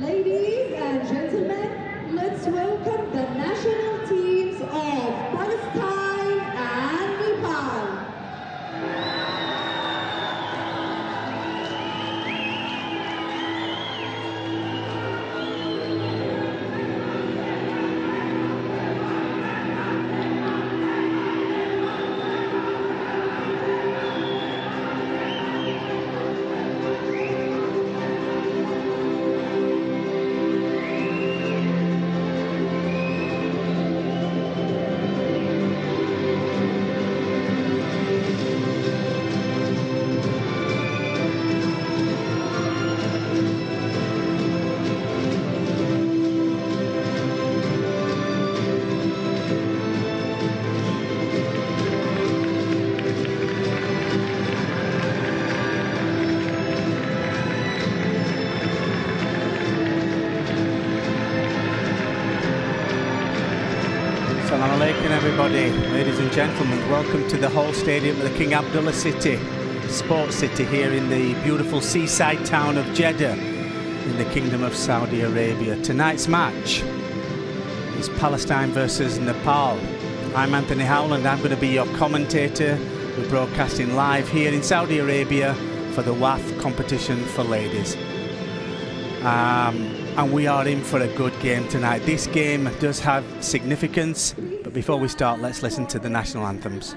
Ladies and gentlemen, let's welcome the national teams of Palestine and Nepal. Assalamu alaikum everybody, ladies and gentlemen, welcome to the Hall Stadium of the King Abdullah City, Sports City here in the beautiful seaside town of Jeddah in the Kingdom of Saudi Arabia. Tonight's match is Palestine versus Nepal. I'm Anthony Howland, I'm going to be your commentator. We're broadcasting live here in Saudi Arabia for the WAFF competition for ladies. And we are in for a good game tonight. This game does have significance, but before we start, let's listen to the national anthems.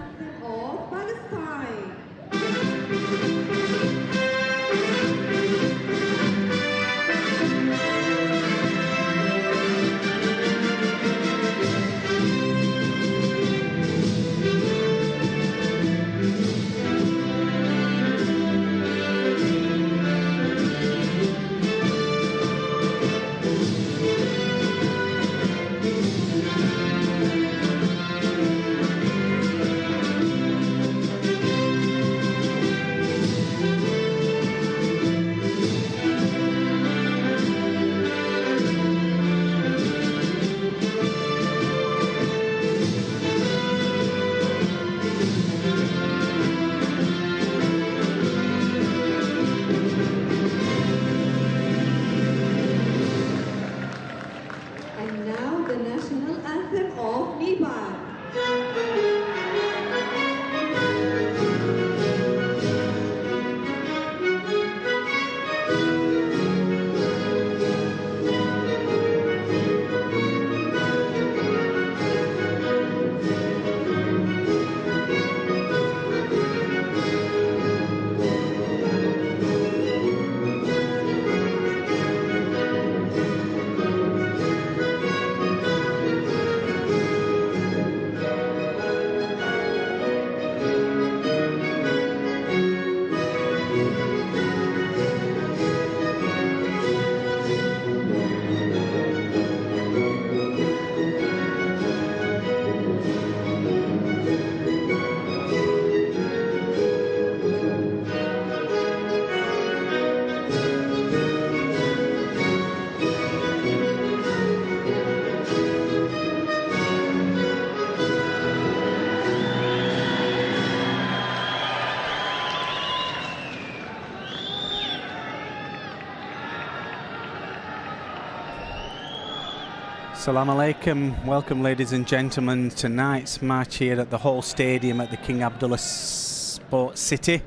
Assalamu alaikum, welcome ladies and gentlemen. Tonight's match here at the Hall Stadium at the King Abdullah Sports City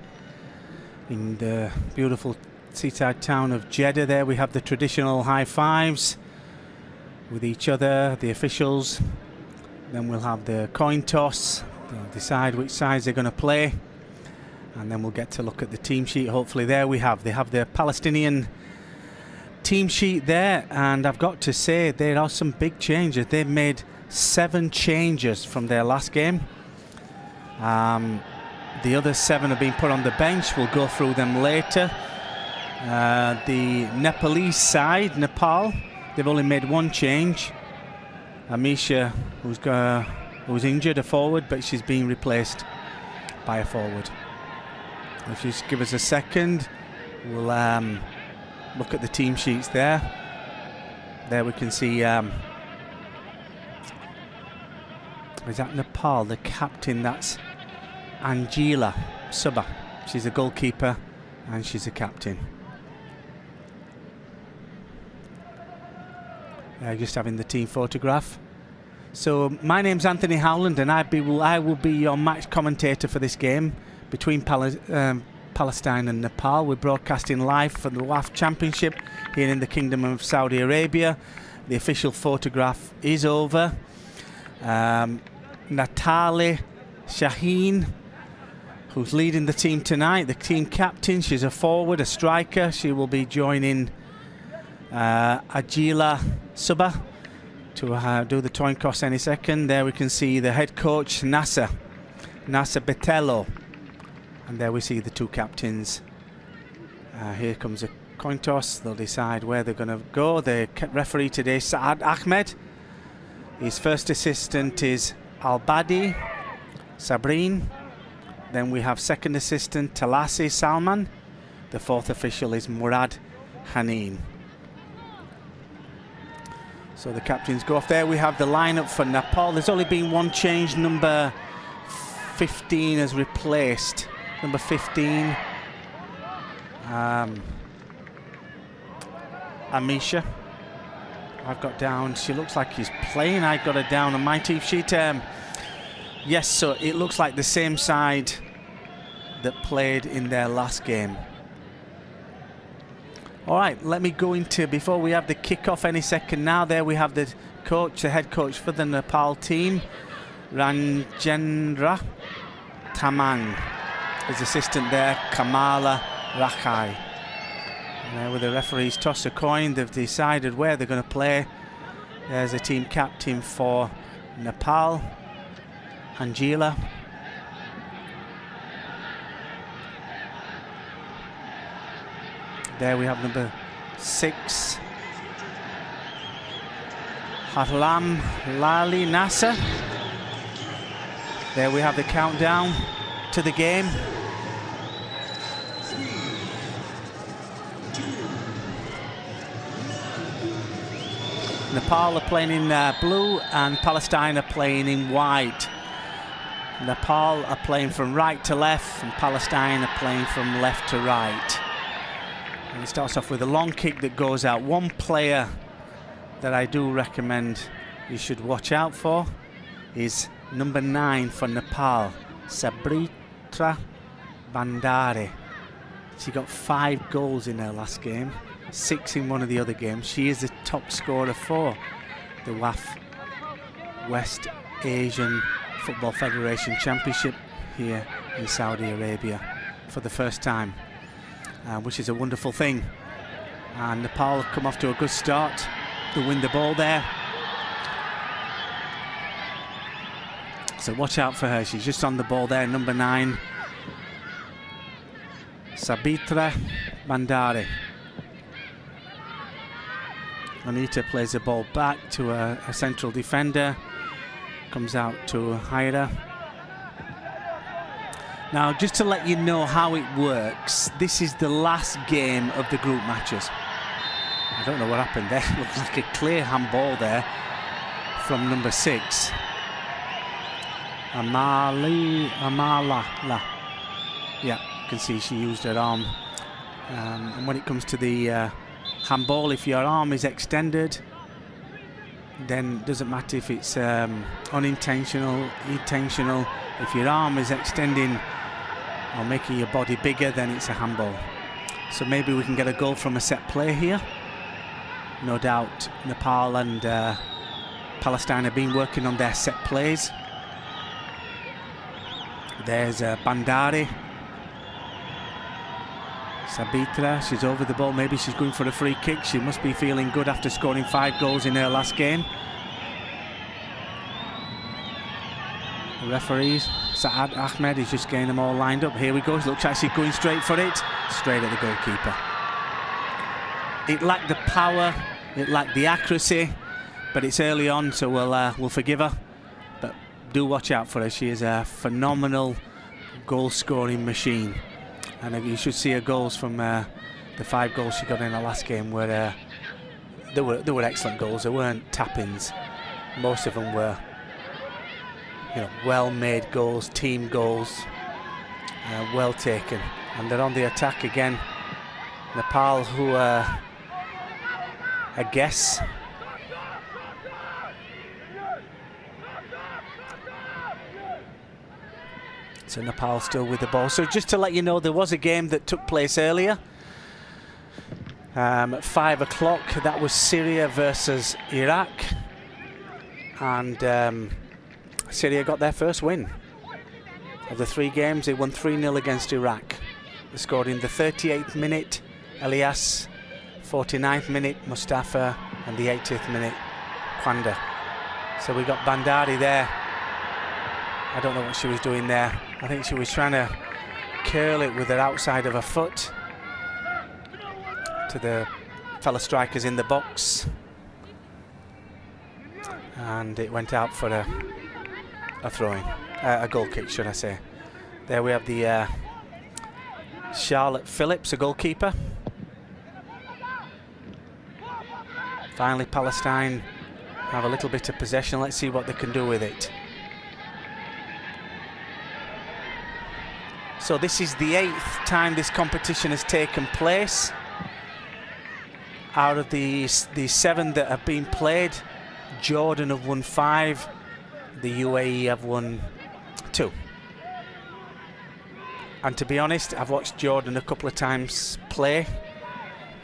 in the beautiful seaside town of Jeddah. There we have the traditional high fives with each other, the officials. Then we'll have the coin toss. They'll decide which sides they're going to play. And then we'll get to look at the team sheet. Hopefully they have the Palestinian team sheet there, and I've got to say there are some big changes. They've made 7 changes from their last game. The other 7 have been put on the bench. We'll go through them later. The Nepalese side, Nepal, they've only made 1 change. Amisha, who's injured, a forward, but she's being replaced by a forward. If you just give us a second, we'll look at the team sheets there. There we can see, is that Nepal, the captain? That's Angela Subba. She's a goalkeeper and she's a captain. just having the team photograph. So my name's Anthony Howland, and I will be your match commentator for this game between Palestine and Nepal. We're broadcasting live for the WAFF Championship here in the Kingdom of Saudi Arabia. The official photograph is over. Natali Shaheen, who's leading the team tonight, the team captain. She's a forward, a striker. She will be joining Ajila Subba to do the coin toss any second. There we can see the head coach, Nasser Betello. And there we see the two captains. Here comes a coin toss. They'll decide where they're going to go. The referee today, Saad Ahmed. His first assistant is Al-Badi Sabreen. Then we have second assistant Talasi Salman. The fourth official is Murad Haneen. So the captains go off there. We have the lineup for Nepal. There's only been one change. Number 15 has replaced. Number 15, Amisha. I've got down. She looks like she's playing. I got her down on my team sheet. Yes, so it looks like the same side that played in their last game. All right, let me go into, before we have the kickoff any second now, there we have the coach, the head coach for the Nepal team, Ranjendra Tamang. His assistant there, Kamala Rakhai. And there with the referees toss a coin, they've decided where they're going to play. There's a team captain for Nepal, Angela. There we have number 6, Harlam Lali Nasser. There we have the countdown to the game. Nepal are playing in blue and Palestine are playing in white. Nepal are playing from right to left and Palestine are playing from left to right. And it starts off with a long kick that goes out. One player that I do recommend you should watch out for is number 9 for Nepal, Sabritra Bandare. She got 5 goals in her last game, 6 in one of the other games. She is the top scorer for the WAFF West Asian Football Federation Championship here in Saudi Arabia for the first time, which is a wonderful thing. And Nepal have come off to a good start to win the ball there. So watch out for her. She's just on the ball there, number 9, Sabitra Bandare. Anita plays the ball back to a central defender. Comes out to Haira. Now, just to let you know how it works, this is the last game of the group matches. I don't know what happened there. Looks like a clear handball there from number 6. Amala. Yeah, you can see she used her arm. And when it comes to the handball, if your arm is extended, then it doesn't matter if it's unintentional, intentional. If your arm is extending or making your body bigger, then it's a handball. So maybe we can get a goal from a set play here. No doubt Nepal and Palestine have been working on their set plays. There's Bandari. Sabitra, she's over the ball. Maybe she's going for a free kick. She must be feeling good after scoring 5 goals in her last game. The referees, Saad Ahmed, is just getting them all lined up. Here we go. Looks like she's going straight for it. Straight at the goalkeeper. It lacked the power, it lacked the accuracy, but it's early on, so we'll forgive her. But do watch out for her. She is a phenomenal goal-scoring machine. And you should see her goals from the 5 goals she got in her last game, where they were excellent goals. They weren't tap-ins. Most of them were, well-made goals, team goals, well taken. And they're on the attack again. Nepal, who I guess So Nepal still with the ball. So just to let you know, there was a game that took place earlier. At 5 o'clock, that was Syria versus Iraq. And Syria got their first win. Of the 3 games, they won 3-0 against Iraq. They scored in the 38th minute, Elias, 49th minute, Mustafa, and the 80th minute, Kwanda. So we got Bandari there. I don't know what she was doing there. I think she was trying to curl it with her outside of her foot to the fellow strikers in the box. And it went out for a throw-in, a goal kick, should I say. There we have the Charlotte Phillips, a goalkeeper. Finally, Palestine have a little bit of possession. Let's see what they can do with it. So this is the 8th time this competition has taken place. Out of the 7 that have been played, Jordan have won 5, the UAE have won 2. And to be honest, I've watched Jordan a couple of times play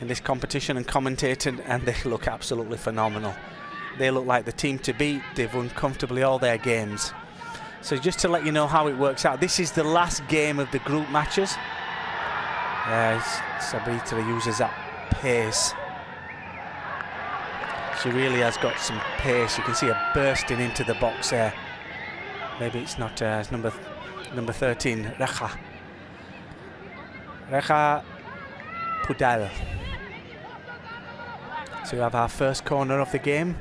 in this competition and commentated, and they look absolutely phenomenal. They look like the team to beat. They've won comfortably all their games. So just to let you know how it works out, this is the last game of the group matches. Sabitra uses that pace. She really has got some pace. You can see her bursting into the box there. Maybe it's not, it's number 13, Rekha Pudal. So we have our first corner of the game,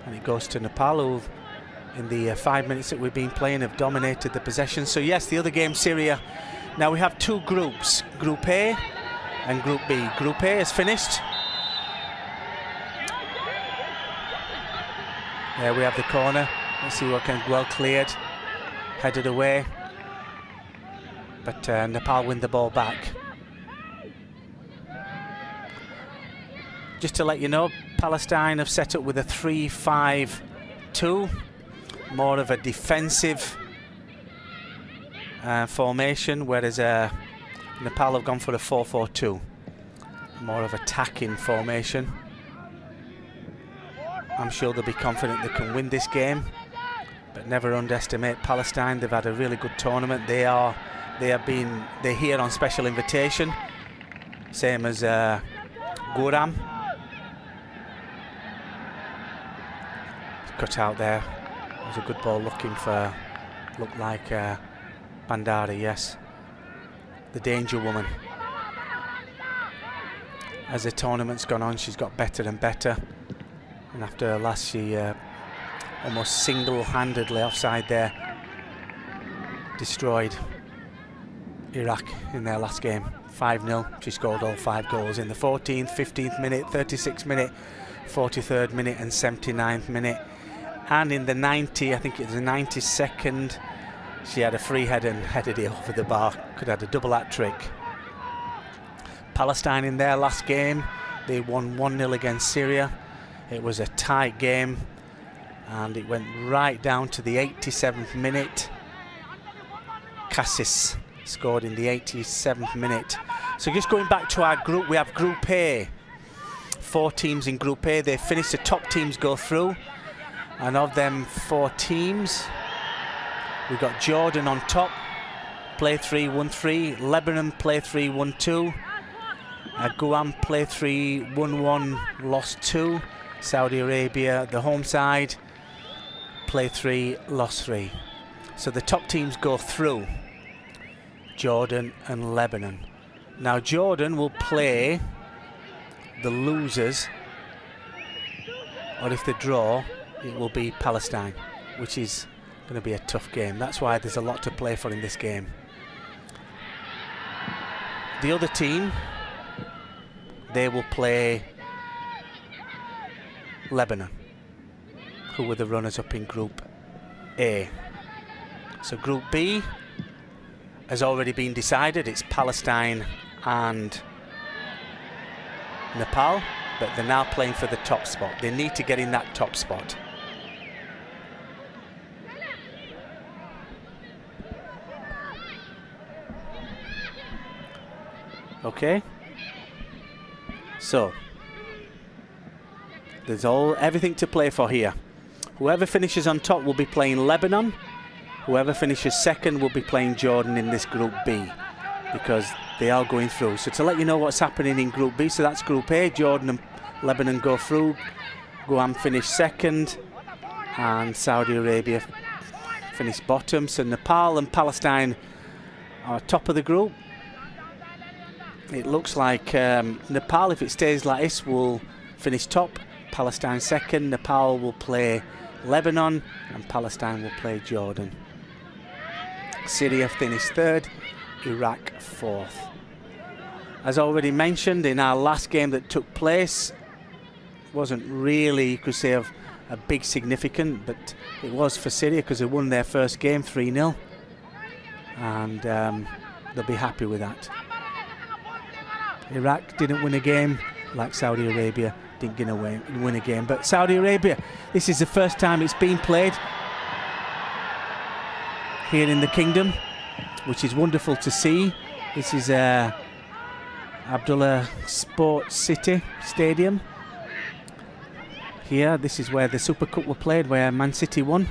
and it goes to Nepal, who in the 5 minutes that we've been playing have dominated the possession. So yes, the other game, Syria. Now we have 2 groups, Group A and Group B. Group A is finished. There we have the corner. Let's see what can, well cleared, headed away. But Nepal win the ball back. Just to let you know, Palestine have set up with a 3-5-2. More of a defensive formation, whereas Nepal have gone for a 4-4-2. More of attacking formation. I'm sure they'll be confident they can win this game, but never underestimate Palestine. They've had a really good tournament. They're here on special invitation, same as Guram. Cut out there. It was a good ball looked like Bandari, yes. The danger woman. As the tournament's gone on, she's got better and better. And after her last, she almost single-handedly offside there destroyed Iraq in their last game. 5-0. She scored all 5 goals in the 14th, 15th minute, 36th minute, 43rd minute and 79th minute. And in the 90, I think it was the 92nd, she had a free head and headed it over the bar. Could have had a double hat trick. Palestine in their last game, they won 1-0 against Syria. It was a tight game, and it went right down to the 87th minute. Cassis scored in the 87th minute. So just going back to our group, we have Group A. 4 teams in Group A. They finished, the top teams go through. And of them 4 teams, we've got Jordan on top, play 3, won 3. Lebanon, play 3, won 2. Guam, play 3, won 1, lost 2. Saudi Arabia, the home side, play 3, lost 3. So the top teams go through, Jordan and Lebanon. Now Jordan will play the losers, or if they draw, it will be Palestine, which is going to be a tough game. That's why there's a lot to play for in this game. The other team, they will play Lebanon, who were the runners-up in Group A. So Group B has already been decided. It's Palestine and Nepal, but they're now playing for the top spot. They need to get in that top spot. Okay. So there's everything to play for here. Whoever finishes on top will be playing Lebanon. Whoever finishes second will be playing Jordan in this Group B, because they are going through. So to let you know what's happening in Group B, so that's Group A, Jordan and Lebanon go through, Guam finish second, and Saudi Arabia finish bottom. So Nepal and Palestine are top of the group. It looks like Nepal, if it stays like this, will finish top, Palestine second, Nepal will play Lebanon, and Palestine will play Jordan. Syria finished third, Iraq fourth. As already mentioned, in our last game that took place, wasn't really, you could say, of a big significant, but it was for Syria because they won their first game 3-0, and they'll be happy with that. Iraq didn't win a game, like Saudi Arabia didn't win a game, but Saudi Arabia, this is the first time it's been played here in the Kingdom, which is wonderful to see. This is Abdullah Sports City Stadium. Here, this is where the Super Cup were played, where Man City won,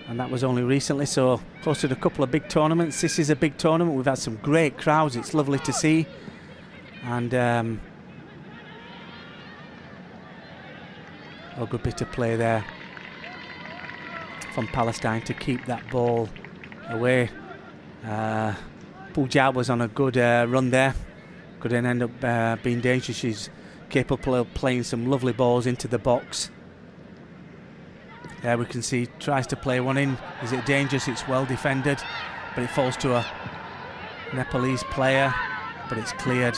and that was only recently. So hosted a couple of big tournaments. This is a big tournament. We've had some great crowds. It's lovely to see, and a good bit of play there from Palestine to keep that ball away. Puja was on a good run there. Could then end up being dangerous. She's capable of playing some lovely balls into the box. There we can see, tries to play one in. Is it dangerous? It's well defended, but it falls to a Nepalese player, but it's cleared.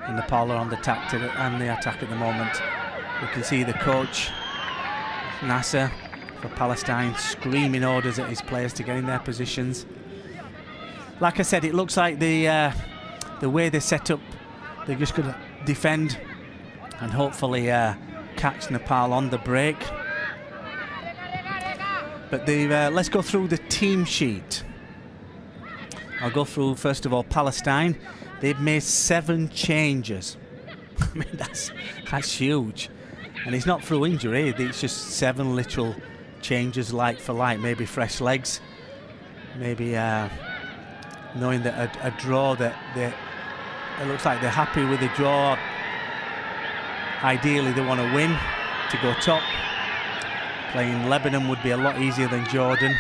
And Nepal are on the attack at the moment. We can see the coach, Nasser, for Palestine, screaming orders at his players to get in their positions. Like I said, it looks like the way they set up, they're just going to defend and hopefully catch Nepal on the break. But let's go through the team sheet. I'll go through, first of all, Palestine. They've made 7 changes. I mean, that's huge. And it's not through injury, it's just 7 literal changes, like for like, maybe fresh legs, maybe knowing that a draw, that it looks like they're happy with the draw. Ideally they want to win to go top. Playing Lebanon would be a lot easier than Jordan.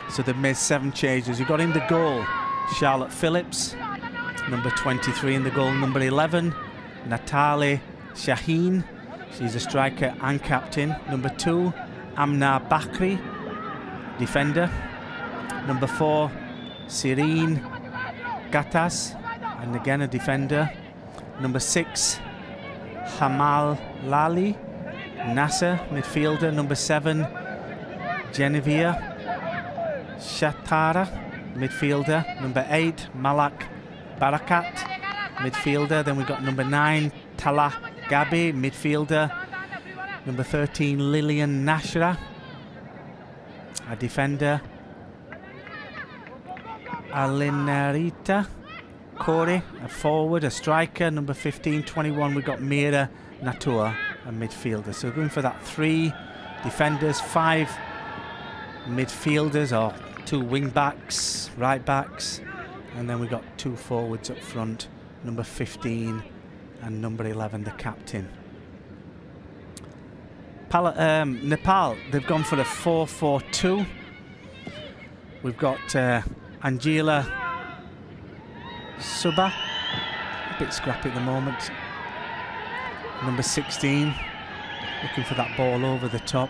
So they've made 7 changes. You've got in the goal Charlotte Phillips, number 23 in the goal, number 11 Natali Shaheen, she's a striker and captain. Number 2 Amna Bakri, defender. Number 4 Sireen Gattas, and again a defender. Number 6 Hamal Lali Nasser, midfielder. Number 7 Genevieve Shatara, midfielder. Number 8 Malak Barakat, midfielder. Then we've got number 9 Tala Gabi, midfielder. Number 13 Lillian Nashra, a defender. Alinarita Kore, a forward, a striker. Number 15, 21, we've got Mira Natua, a midfielder. So we're going for that 3 defenders, 5 midfielders, or 2 wing backs, right backs, and then we've got 2 forwards up front, number 15 and number 11, the captain. Nepal, they've gone for a 4-4-2. We've got Angela Suba, a bit scrappy at the moment. Number 16, looking for that ball over the top.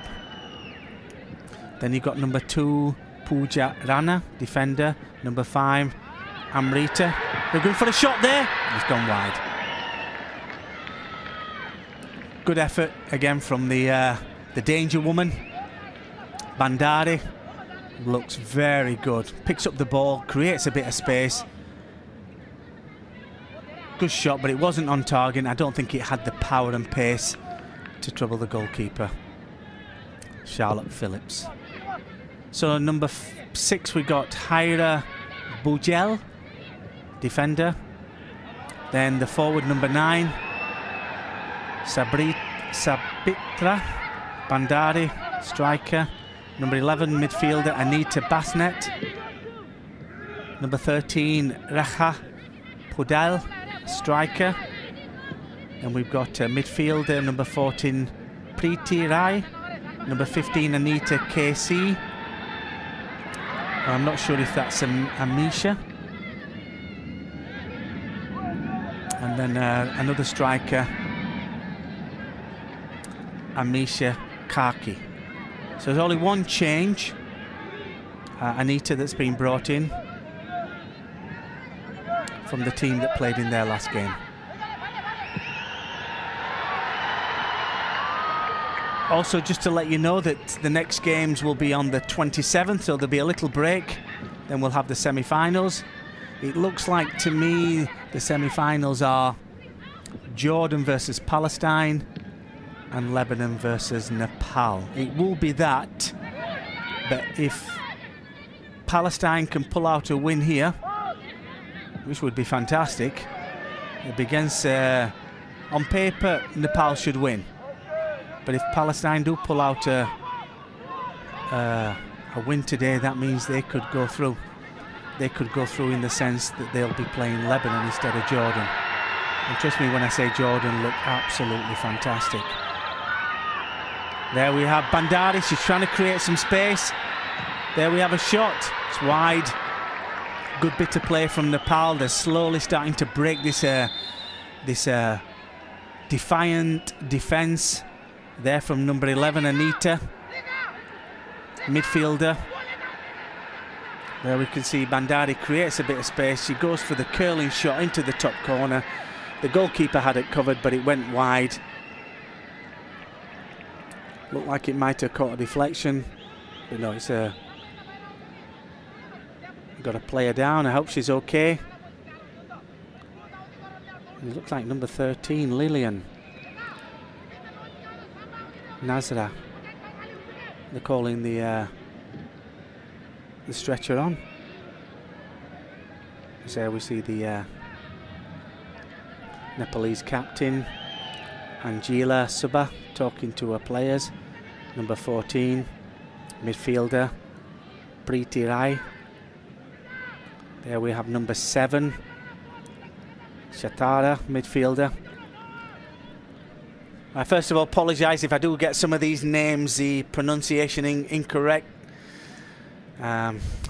Then you've got number 2 Puja Rana, defender. Number 5 Amrita. They're going for a shot there. It's gone wide. Good effort again from the danger woman. Bandari looks very good. Picks up the ball, creates a bit of space. Good shot, but it wasn't on target. I don't think it had the power and pace to trouble the goalkeeper, Charlotte Phillips. So number 6 we got Hyra Bujel, defender. Then the forward number 9, Sabitra Bandari, striker. Number 11, midfielder Anita Basnet. Number 13, Raha Pudal, striker. And we've got midfielder number 14, Preeti Rai. Number 15, Anita KC. I'm not sure if that's Amisha. And then another striker, Amisha Kaki. So there's only one change, Anita, that's been brought in from the team that played in their last game. Also, just to let you know that the next games will be on the 27th, so there'll be a little break. Then we'll have the semi-finals. It looks like to me the semi-finals are Jordan versus Palestine and Lebanon versus Nepal. It will be that, but if Palestine can pull out a win here, which would be fantastic, it begins on paper Nepal should win. But if Palestine do pull out a win today, that means they could go through. They could go through in the sense that they'll be playing Lebanon instead of Jordan. And trust me when I say Jordan look absolutely fantastic. There we have Bandari, she's trying to create some space. There we have a shot, it's wide. Good bit of play from Nepal. They're slowly starting to break this defiant defence. There from number 11, Anita, midfielder. There we can see Bandari creates a bit of space. She goes for the curling shot into the top corner. The goalkeeper had it covered, but it went wide. Looked like it might have caught a deflection, but no, it's got a player down. I hope she's okay. It looks like number 13, Lillian Nazra. They're calling the stretcher on. So there we see the Nepalese captain Angela Subba talking to her players. Number 14, midfielder Preeti Rai. There we have number 7, Shatara, midfielder. I first of all apologise if I do get some of these names, the pronunciation incorrect.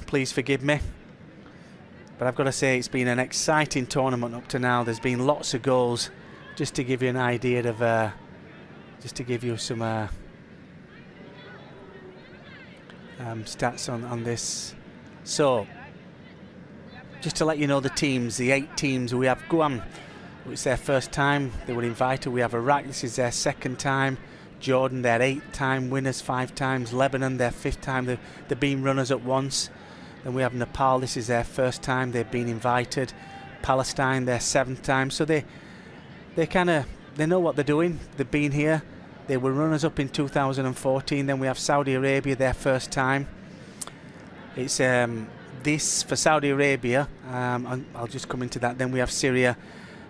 Please forgive me. But I've got to say it's been an exciting tournament up to now. There's been lots of goals. Just to give you an idea of, just to give you some stats on this. So, just to let you know the teams, the 8 teams, we have Guam. It's their first time they were invited. We have Iraq, this is their second time. Jordan, their 8th time winners 5 times. Lebanon, their 5th time. They've been runners-up once. Then we have Nepal, this is their first time they've been invited. Palestine, their 7th time. So they know what they're doing. They've been here. They were runners-up in 2014. Then we have Saudi Arabia, their first time. It's this for Saudi Arabia. I'll just come into that. Then we have Syria.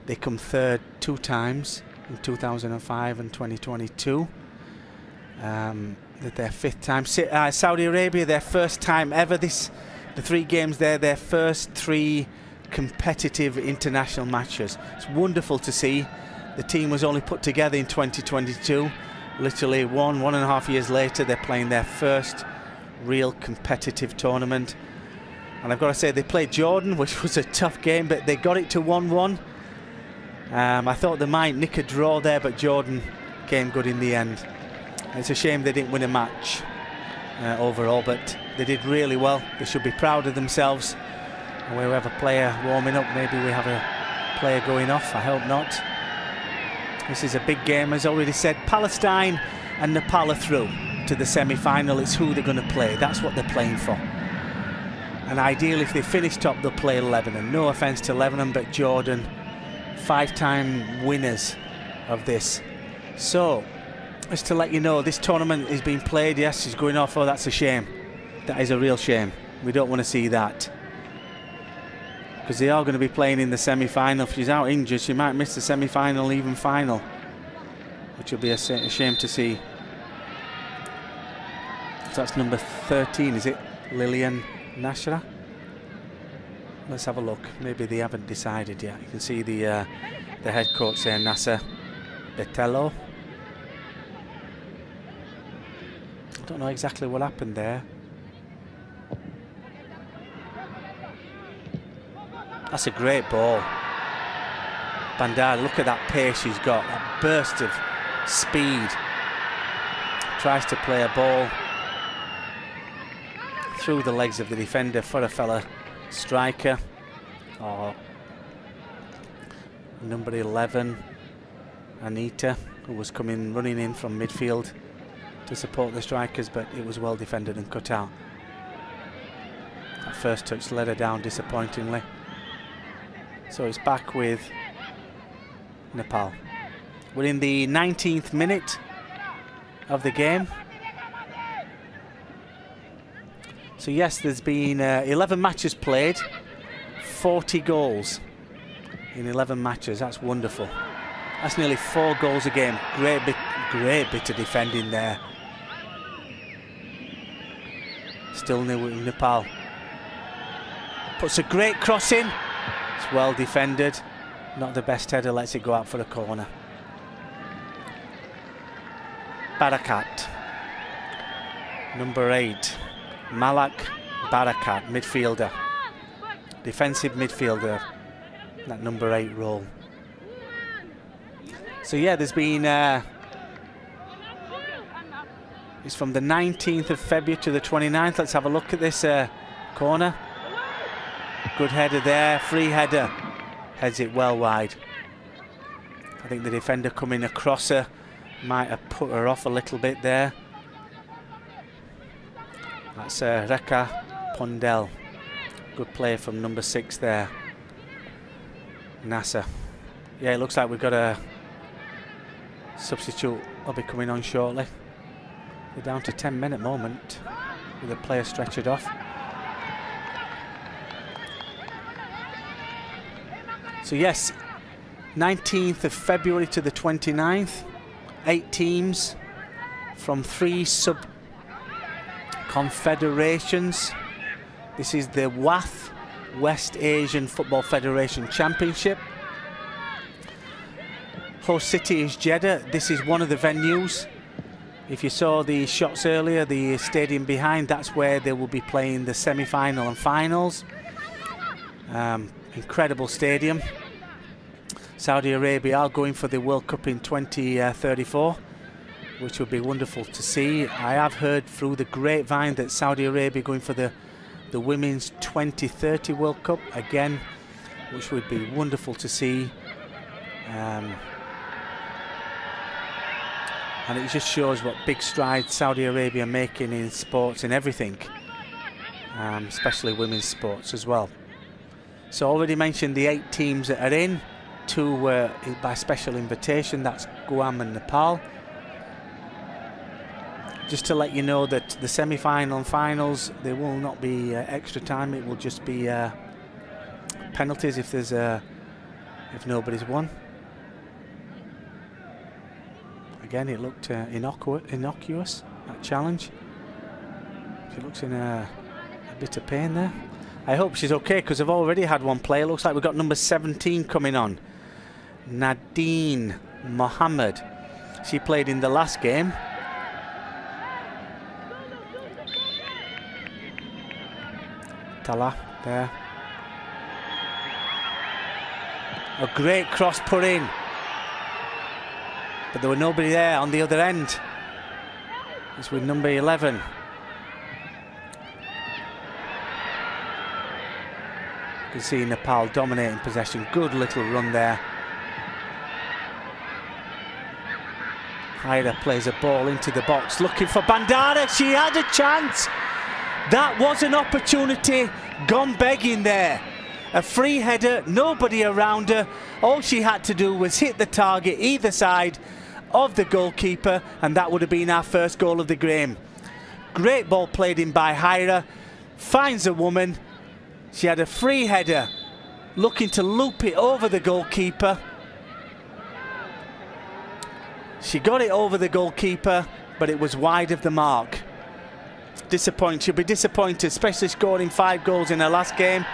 They come 3rd 2 times in 2005 and 2022. Their 5th time. Saudi Arabia, their first time ever. The 3 games there, their first 3 competitive international matches. It's wonderful to see. The team was only put together in 2022. Literally 1.5 years later, they're playing their first real competitive tournament. And I've got to say, they played Jordan, which was a tough game, but they got it to 1-1. I thought they might nick a draw there, but Jordan came good in the end. It's a shame they didn't win a match overall, but they did really well. They should be proud of themselves. And we have a player warming up. Maybe we have a player going off. I hope not. This is a big game, as already said. Palestine and Nepal are through to the semi-final. It's who they're going to play. That's what they're playing for. And ideally, if they finish top, they'll play Lebanon. No offence to Lebanon, but Jordan, 5-time winners of this. So, just to let you know, this tournament is being played. Yes, it's going off. Oh, that's a shame. That is a real shame. We don't want to see that. because they are going to be playing in the semi-final. If she's out injured, she might miss the semi-final, even final, which will be a shame to see. So that's number 13, is it? Lillian Nashra. Let's have a look. Maybe they haven't decided yet. You can see the head coach there, Nasa Betello. I don't know exactly what happened there. That's a great ball. Bandara, look at that pace she's got, that burst of speed. Tries to play a ball through the legs of the defender for a fella striker. Oh, number 11, Anita, who was running in from midfield to support the strikers, but it was well defended and cut out. That first touch let her down disappointingly. So it's back with Nepal. We're in the 19th minute of the game. So yes, there's been 11 matches played, 40 goals in 11 matches. That's wonderful. That's nearly 4 goals a game. Great bit of defending there. Still Nepal. Puts a great cross in. It's well defended. Not the best header, lets it go out for a corner. Barakat. Number 8. Malak Barakat, midfielder. Defensive midfielder. That number 8 role. So yeah, there's been... it's from the 19th of February to the 29th. Let's have a look at this corner. Good header there, free header. Heads it well wide. I think the defender coming across her might have put her off a little bit there. That's Rekha Pondel. Good play from number 6 there. Nasa. Yeah, it looks like we've got a substitute. Will be coming on shortly. We're down to 10-minute moment with a player stretchered off. So yes, 19th of February to the 29th, 8 teams from 3 sub-confederations. This is the WAFF, West Asian Football Federation Championship. Host city is Jeddah. This is one of the venues. If you saw the shots earlier, the stadium behind, that's where they will be playing the semi-final and finals. Incredible stadium. Saudi Arabia are going for the World Cup in 2034, which would be wonderful to see. I have heard through the grapevine that Saudi Arabia are going for the Women's 2030 World Cup again, which would be wonderful to see. And it just shows what big strides Saudi Arabia are making in sports and everything, especially women's sports as well. So already mentioned the 8 teams that are in. 2 were by special invitation, that's Guam and Nepal. Just to let you know that the semi-final and finals, there will not be extra time, it will just be penalties if there's if nobody's won. Again, it looked innocuous, that challenge. She looks in a bit of pain there. I hope she's okay, because I've already had one player. Looks like we've got number 17 coming on. Nadine Mohammed. She played in the last game. Tala there. A great cross put in. But there were nobody there on the other end. It's with number 11. You can see Nepal dominating possession. Good little run there. Haida plays a ball into the box, looking for Bandara. She had a chance. That was an opportunity gone begging there. A free header, nobody around her. All she had to do was hit the target either side of the goalkeeper, and that would have been our first goal of the game. Great ball played in by Haida. Finds a woman. She had a free header looking to loop it over the goalkeeper. She got it over the goalkeeper, but it was wide of the mark. Disappointed. She'll be disappointed, especially scoring 5 goals in her last game.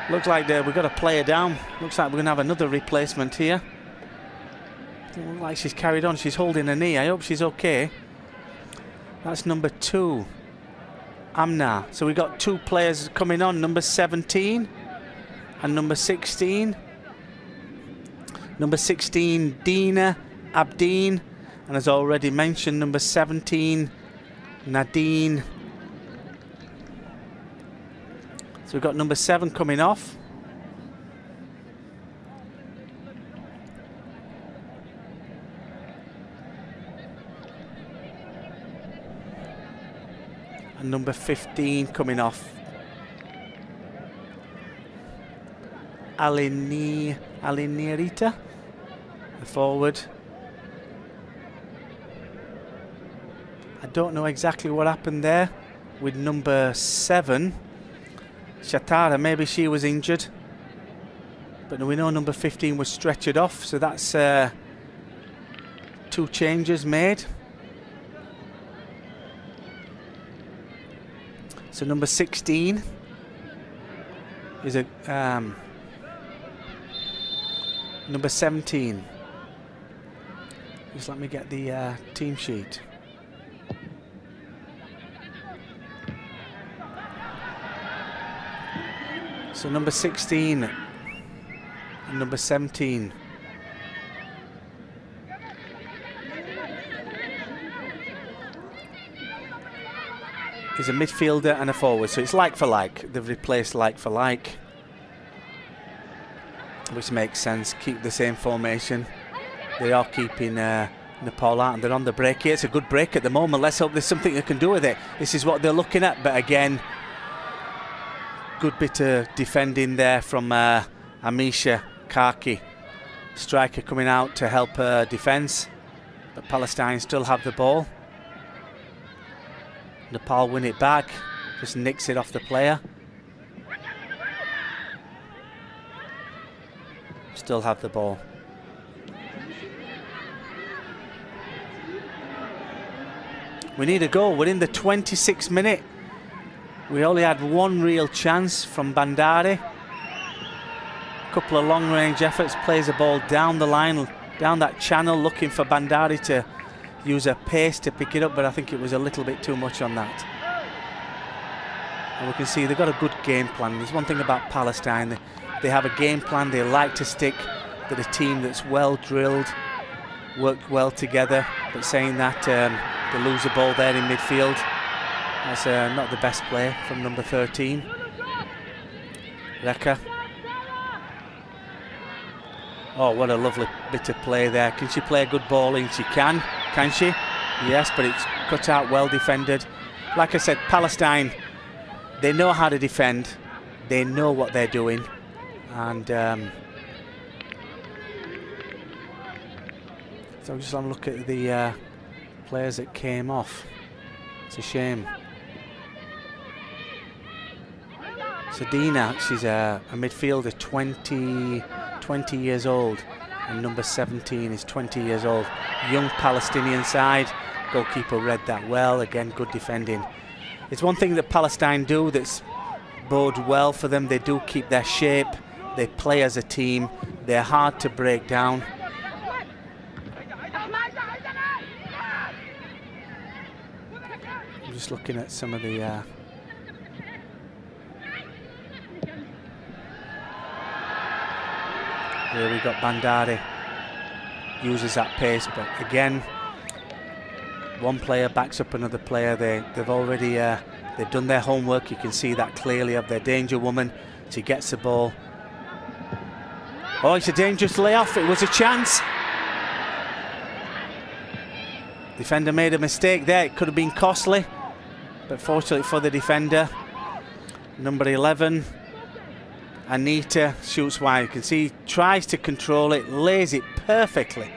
Looks like we've got to play her down. Looks like we're going to have another replacement here. Doesn't look like she's carried on. She's holding her knee. I hope she's okay. That's number 2, Amna. So we've got 2 players coming on, number 17 and number 16. Number 16, Dina Abdeen. And as already mentioned, number 17, Nadine. So we've got number 7 coming off. And number 15 coming off. Alinirita, the forward. I don't know exactly what happened there with number 7. Shatara, maybe she was injured. But we know number 15 was stretchered off, so that's 2 changes made. So number 16 is number 17. Just let me get the team sheet. So number 16 and number 17. Is a midfielder and a forward, so it's like for like. They've replaced like for like, which makes sense. Keep the same formation. They are keeping Nepal out, and they're on the break here. It's a good break at the moment. Let's hope there's something they can do with it. This is what they're looking at, but again, good bit of defending there from Amisha Kaki. Striker coming out to help her defence, but Palestine still have the ball. Nepal win it back, just nicks it off the player. Still have the ball. We need a goal. We're in the 26th minute. We only had 1 real chance from Bandari. A couple of long-range efforts, plays the ball down the line, down that channel, looking for Bandari to use her pace to pick it up, but I think it was a little bit too much on that. And we can see they've got a good game plan. There's one thing about Palestine, they have a game plan. They like to stick. They're a team that's well drilled, work well together, but saying that, they lose the ball there in midfield. That's not the best play from number 13, Rekha. Oh, what a lovely bit of play there. Can she play a good ball in? She can she? Yes, but it's cut out, well defended. Like I said, Palestine, they know how to defend. They know what they're doing. And so just have a look at the players that came off. It's a shame. So Dina, she's a midfielder, 20 years old, and number 17 is 20 years old. Young Palestinian side. Goalkeeper read that well. Again, good defending. It's one thing that Palestine do that's bode well for them. They do keep their shape. They play as a team. They're hard to break down. I'm just looking at some of the here we got Bandari, uses that pace, but again, one player backs up another player. They've already they've done their homework. You can see that clearly of their danger woman. She gets the ball. Oh, it's a dangerous layoff. It was a chance. Defender made a mistake there. It could have been costly, but fortunately for the defender, number 11. Anita shoots wide. You can see, tries to control it, lays it perfectly.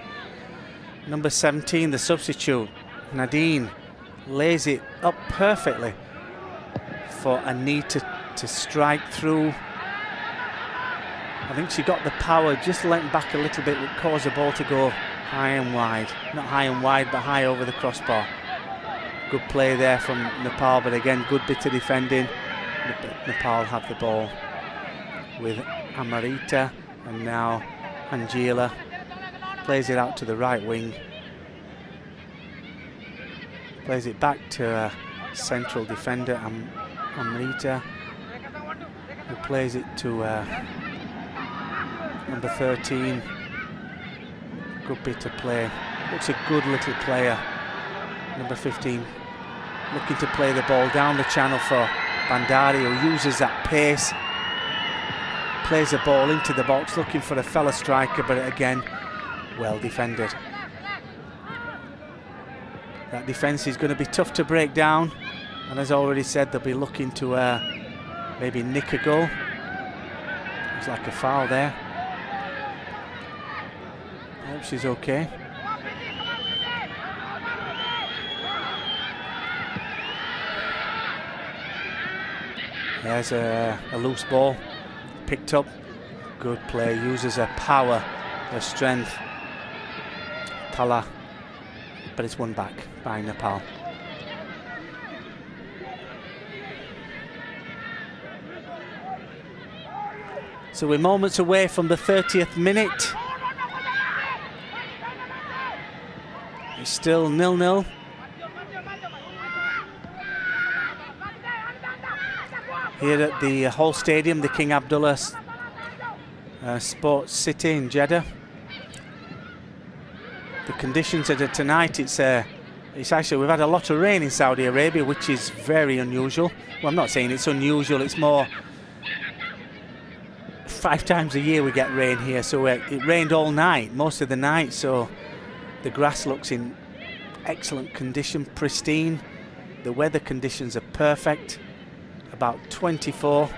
Number 17, the substitute, Nadine, lays it up perfectly for Anita to strike through. I think she got the power, just lent back a little bit, would cause the ball to go high and wide. Not high and wide, but high over the crossbar. Good play there from Nepal, but again, good bit of defending. Nepal have the ball with Amrita, and now Angela plays it out to the right wing. Plays it back to a central defender, Amrita, who plays it to number 13. Good bit of play. Looks a good little player. Number 15 looking to play the ball down the channel for Bandari, who uses that pace. Plays the ball into the box, looking for a fella striker, but again, well defended. That defence is going to be tough to break down, and as I already said, they'll be looking to maybe nick a goal. Looks like a foul there. I hope she's okay. There's a loose ball picked up. Good play, uses her power, her strength. Tala, but it's won back by Nepal. So we're moments away from the 30th minute. It's still 0-0. Here at the Hall Stadium, the King Abdullah Sports City in Jeddah. The conditions are tonight, it's actually, we've had a lot of rain in Saudi Arabia, which is very unusual. Well, I'm not saying it's unusual, it's more 5 times a year we get rain here, so it rained all night, most of the night, so the grass looks in excellent condition, pristine. The weather conditions are perfect. About 24.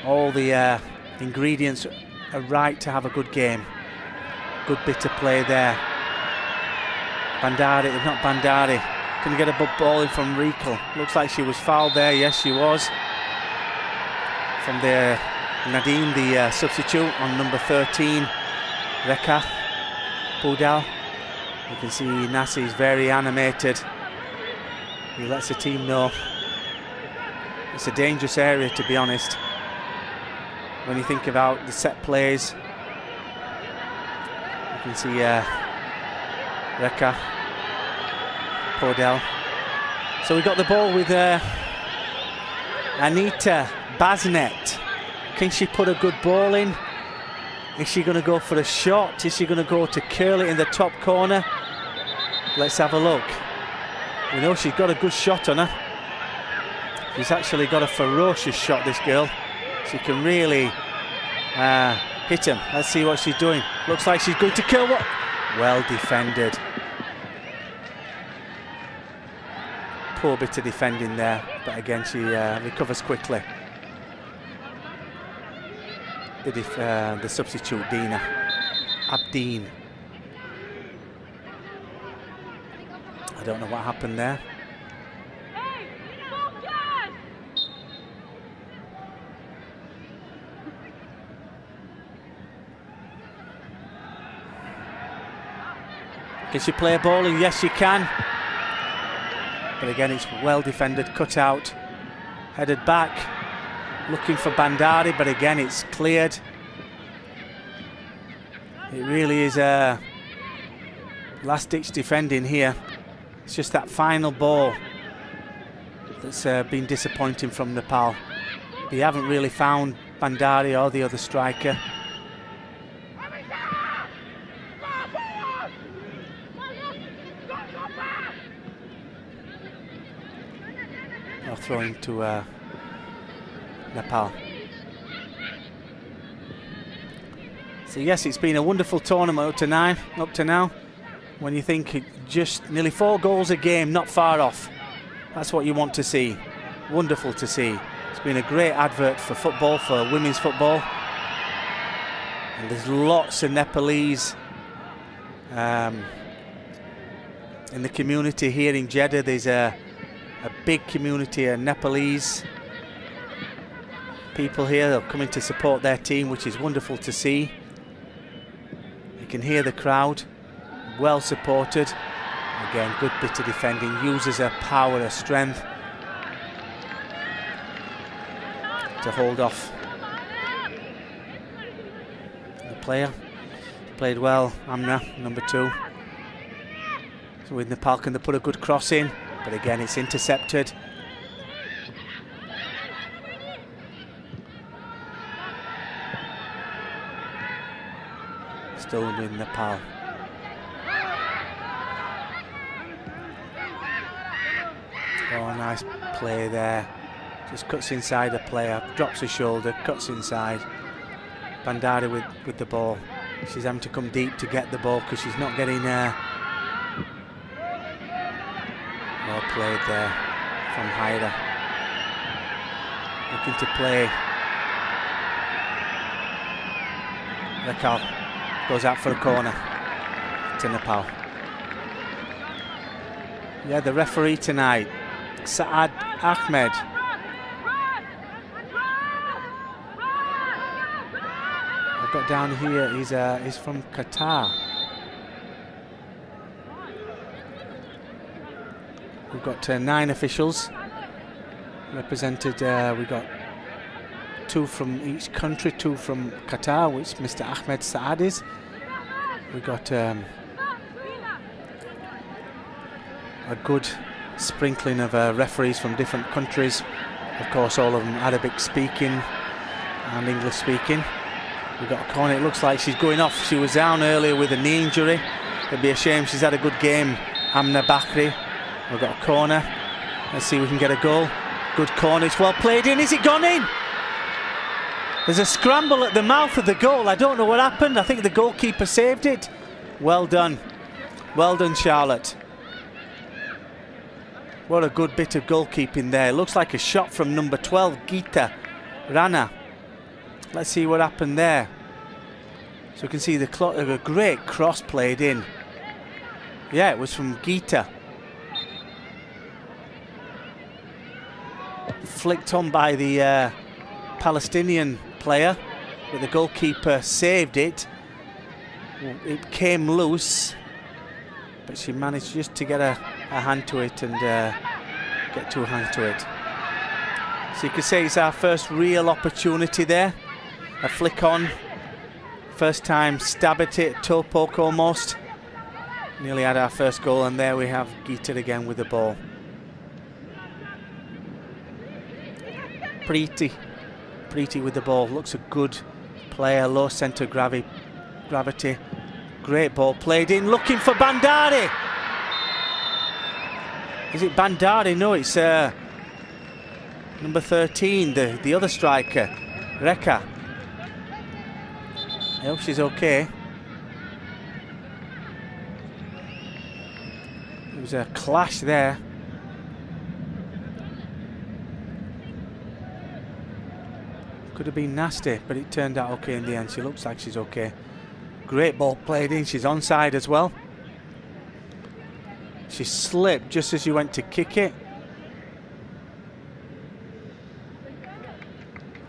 All the ingredients are right to have a good game. Good bit of play there. Bandari, not Bandari. Can you get a ball in from Riekl? Looks like she was fouled there. Yes, she was. From the Nadine, the substitute on number 13, Rekha Budal. You can see Nasi is very animated. He lets the team know it's a dangerous area, to be honest. When you think about the set plays, you can see Rekha Podel. So we got the ball with Anita Basnet. Can she put a good ball in? Is she going to go for a shot? Is she going to go to curl it in the top corner? Let's have a look. We know she's got a good shot on her. She's actually got a ferocious shot, this girl. She can really hit him. Let's see what she's doing. Looks like she's going to curl. What? Well defended. Poor bit of defending there, but again she recovers quickly. The substitute, Dina Abdeen. I don't know what happened there. Can she play a ball in? Yes, she can. But again, it's well defended, cut out, headed back, looking for Bandari, but again, it's cleared. It really is a last-ditch defending here. It's just that final ball that's been disappointing from Nepal. They haven't really found Bandari or the other striker. Or throwing to Nepal. So yes, it's been a wonderful tournament up to now. When you think just nearly 4 goals a game, not far off. That's what you want to see. Wonderful to see. It's been a great advert for football, for women's football. And there's lots of Nepalese in the community here in Jeddah. There's a big community of Nepalese. people here. They're coming to support their team, which is wonderful to see. You can hear the crowd, well supported. Again, good bit of defending, uses her power, her strength to hold off the player. Played well, Amna, number 2. So with Nepal, can they put a good cross in? But again, it's intercepted. Still with Nepal. Oh, nice play there. Just cuts inside a player, drops her shoulder, cuts inside. Bandari with the ball. She's having to come deep to get the ball because she's not getting well played there from Haida. Looking to play. Rekal goes out for a corner to Nepal. Yeah, the referee tonight, Saad Ahmed. I've got down here, he's from Qatar. We've got 9 officials represented. We've got 2 from each country, 2 from Qatar, which Mr. Ahmed Saad is. We've got a good sprinkling of referees from different countries. Of course, all of them Arabic speaking and English speaking. We've got a corner. It looks like she's going off. She was down earlier with a knee injury. It'd be a shame. She's had a good game, Amna Bakri. We've got a corner. Let's see if we can get a goal. Good corner. It's well played in. Is it gone in? There's a scramble at the mouth of the goal. I don't know what happened. I think the goalkeeper saved it. Well done. Well done, Charlotte. What a good bit of goalkeeping there. It looks like a shot from number 12, Geeta Rana. Let's see what happened there. So you can see a great cross played in. Yeah, it was from Geeta. Flicked on by the Palestinian player, but the goalkeeper saved it. It came loose, but she managed just to get a hand to it and get 2 hands to it. So you could say it's our first real opportunity there. A flick on, first time stab at it, toe poke almost. Nearly had our first goal, and there we have Geeta again with the ball. Preeti with the ball, looks a good player, low centre gravity. Great ball played in, looking for Bandari. Is it Bandari? No, it's number 13, the other striker, Reka. I hope she's okay. There was a clash there. Could have been nasty, but it turned out okay in the end. She looks like she's okay. Great ball played in. She's onside as well. She slipped just as she went to kick it.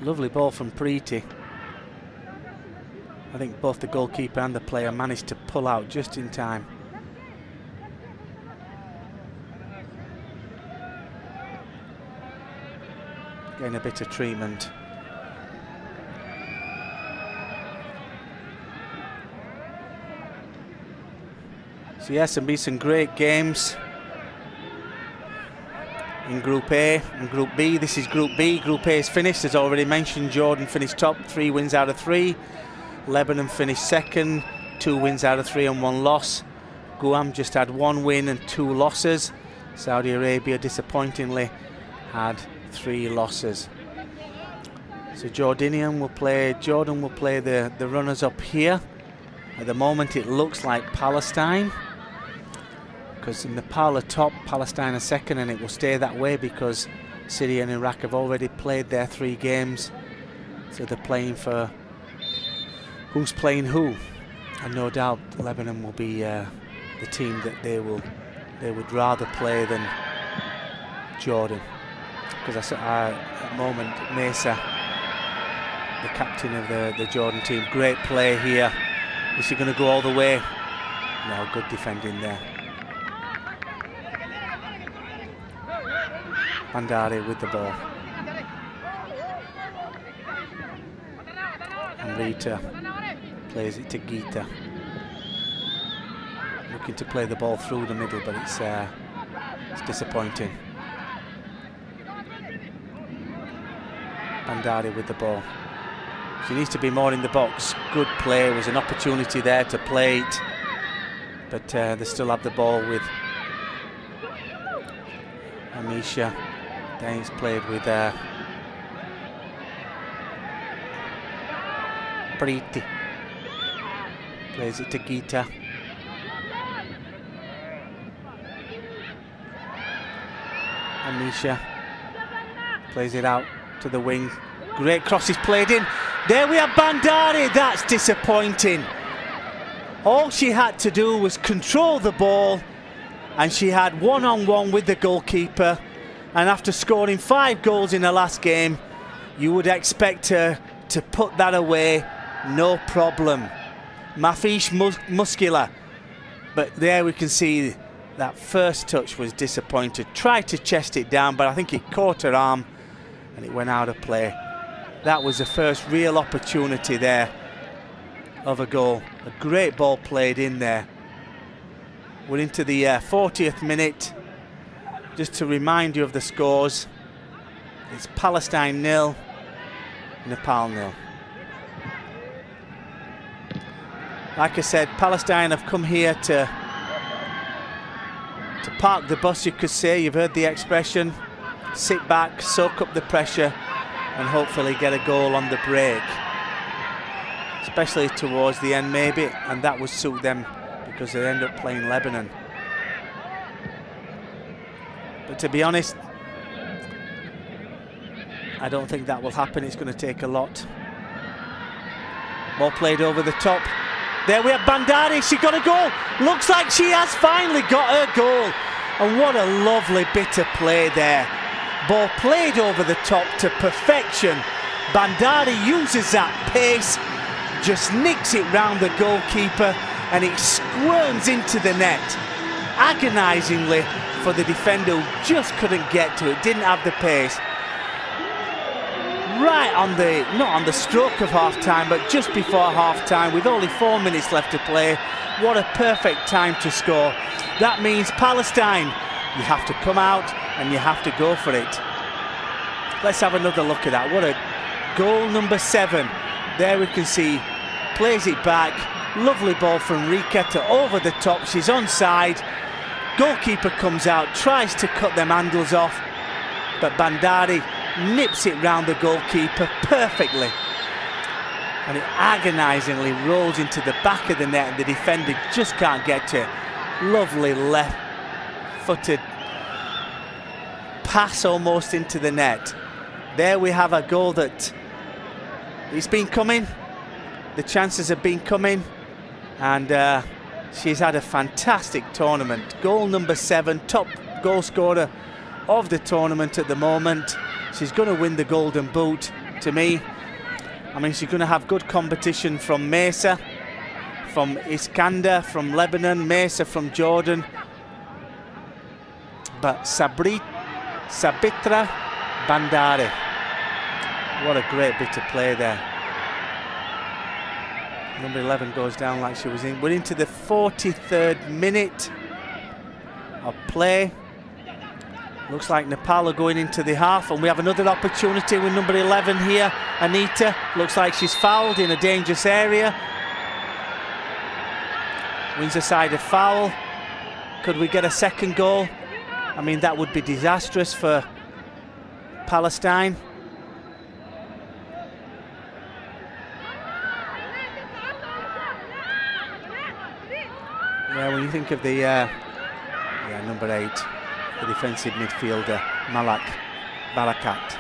Lovely ball from Preeti. I think both the goalkeeper and the player managed to pull out just in time. Getting a bit of treatment. So yes, there'll be some great games in Group A and Group B. This is Group B. Group A is finished, as already mentioned. Jordan finished top, 3 wins out of 3. Lebanon finished second, 2 wins out of 3 and 1 loss. Guam just had 1 win and 2 losses. Saudi Arabia disappointingly had 3 losses. So Jordan will play the runners up here. At the moment it looks like Palestine, because Nepal are top, Palestine are second, and it will stay that way because Syria and Iraq have already played their 3 games. So they're playing for who's playing who, and no doubt Lebanon will be the team that they would rather play than Jordan, because at the moment Mesa the captain of the Jordan team. Great play here. Is she going to go all the way? No, good defending there. Bandari with the ball. And Rita plays it to Geeta. Looking to play the ball through the middle, but it's disappointing. Bandari with the ball. She needs to be more in the box. Good play. There was an opportunity there to play it, but they still have the ball with Amisha. Then it's played with Preeti. Plays it to Geeta. Amisha plays it out to the wing. Great crosses played in. There we have Bandari. That's disappointing. All she had to do was control the ball, and she had one-on-one with the goalkeeper. And after scoring 5 goals in the last game, you would expect her to put that away, no problem. Mafish muscular. But there we can see that first touch was disappointed. Tried to chest it down, but I think it caught her arm and it went out of play. That was the first real opportunity there of a goal. A great ball played in there. We're into the 40th minute. Just to remind you of the scores, it's Palestine 0, Nepal 0. Like I said, Palestine have come here to park the bus, you could say. You've heard the expression. Sit back, soak up the pressure, and hopefully get a goal on the break. Especially towards the end, maybe, and that would suit them because they end up playing Lebanon. But to be honest, I don't think that will happen. It's going to take a lot. Ball played over the top. There we have Bandari. She got a goal. Looks like she has finally got her goal. And what a lovely bit of play there. Ball played over the top to perfection. Bandari uses that pace, just nicks it round the goalkeeper, and it squirms into the net. Agonisingly for the defender who just couldn't get to it, didn't have the pace. Right on the, not on the stroke of half time, but just before half time, with only 4 minutes left to play. What a perfect time to score. That means Palestine, you have to come out and you have to go for it. Let's have another look at that. What a goal, number 7. There we can see, plays it back. Lovely ball from Rika to over the top. She's onside. Goalkeeper comes out, tries to cut them handles off, but Bandari nips it round the goalkeeper perfectly. And it agonisingly rolls into the back of the net, and the defender just can't get to it. Lovely left-footed pass almost into the net. There we have a goal that it's been coming. The chances have been coming, and she's had a fantastic tournament. Goal number 7, top goal scorer of the tournament at the moment. She's going to win the Golden Boot, to me. I mean, she's going to have good competition from Mesa, from Iskander, from Lebanon, Mesa from Jordan. But Sabitra Bandari. What a great bit of play there. Number 11 goes down like she was in. We're into the 43rd minute of play. Looks like Nepal are going into the half, and we have another opportunity with number 11 here, Anita. Looks like she's fouled in a dangerous area. Wins aside a foul. Could we get a second goal? I mean, that would be disastrous for Palestine. Yeah, when you think of the number 8, the defensive midfielder, Malak Barakat,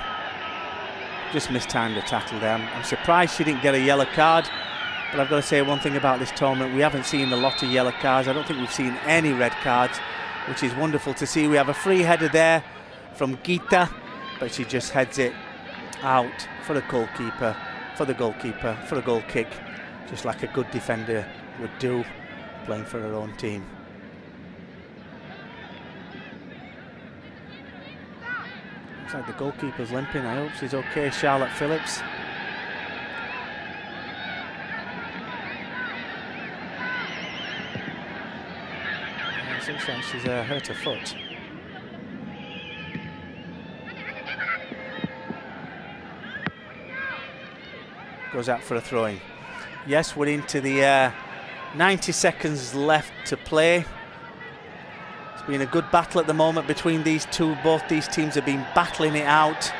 just mistimed the tackle there. I'm surprised she didn't get a yellow card, but I've got to say one thing about this tournament. We haven't seen a lot of yellow cards. I don't think we've seen any red cards, which is wonderful to see. We have a free header there from Geeta, but she just heads it out for the goalkeeper. for the goalkeeper for a goal kick, just like a good defender would do, playing for her own team. Looks like the goalkeeper's limping. I hope she's okay, Charlotte Phillips. It looks like she's hurt her foot. Goes out for a throw-in. Yes, we're into the 90 seconds left to play. It's been a good battle at the moment between these two. Both these teams have been battling it out.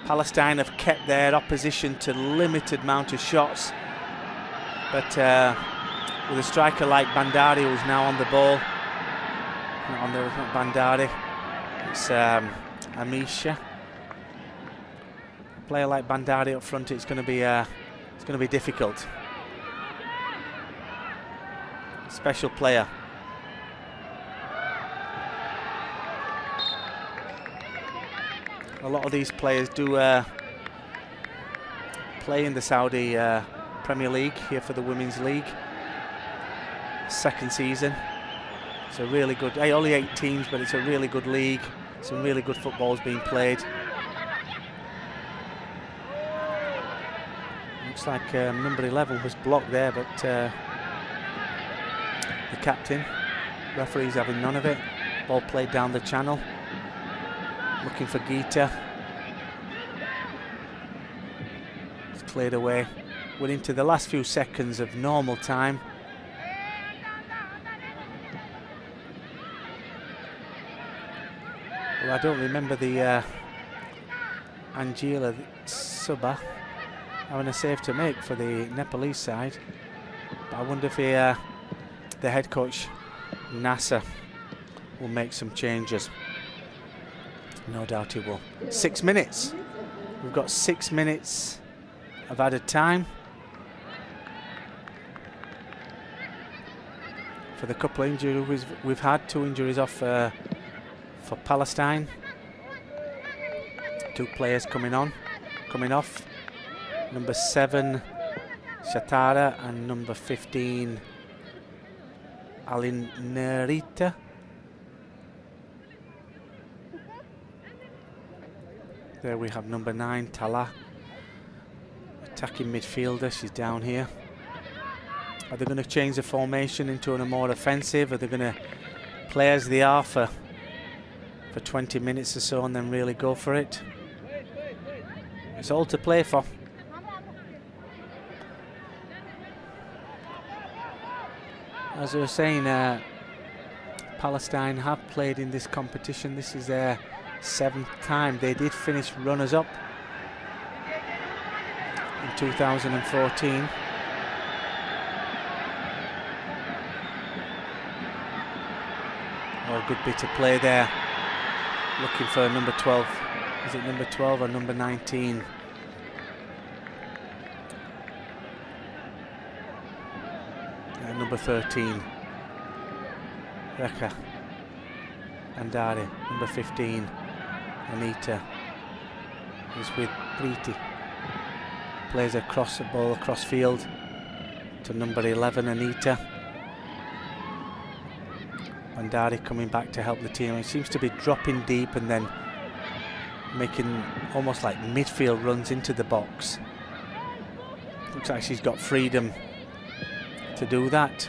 Palestine have kept their opposition to limited amount of shots, but with a striker like Bandari, who's now on the ball, it's not Bandari, it's Amisha. A player like Bandari up front, it's going to be difficult. Special player. A lot of these players do play in the Saudi Premier League here for the Women's League. Second season. It's a really good, only 8 teams, but it's a really good league. Some really good football's being played. Looks like number 11 was blocked there, but the captain, referee's having none of it. Ball played down the channel. Looking for Gita. It's cleared away. We're into the last few seconds of normal time. Well, I don't remember the Angela Subba having a save to make for the Nepalese side. But I wonder if the head coach, Nasser, will make some changes. No doubt he will. 6 minutes. We've got 6 minutes of added time. For the couple of injuries we've had, 2 injuries off for Palestine. 2 players coming off. Number 7, Shatara, and number 15, Alin Nerita. There we have number 9, Tala, attacking midfielder. She's down here. Are they going to change the formation into a more offensive? Are they going to play as they are for 20 minutes or so and then really go for it? It's all to play for. As I was saying, Palestine have played in this competition. This is their 7th time. They did finish runners-up in 2014. Oh, good bit of play there. Looking for number 12. Is it number 12 or number 19? Number 13. Rekha Andari. Number 15. Anita is with Preeti. Plays across the ball, across field to number 11, Anita. Bandari coming back to help the team. He seems to be dropping deep and then making almost like midfield runs into the box. Looks like she's got freedom to do that.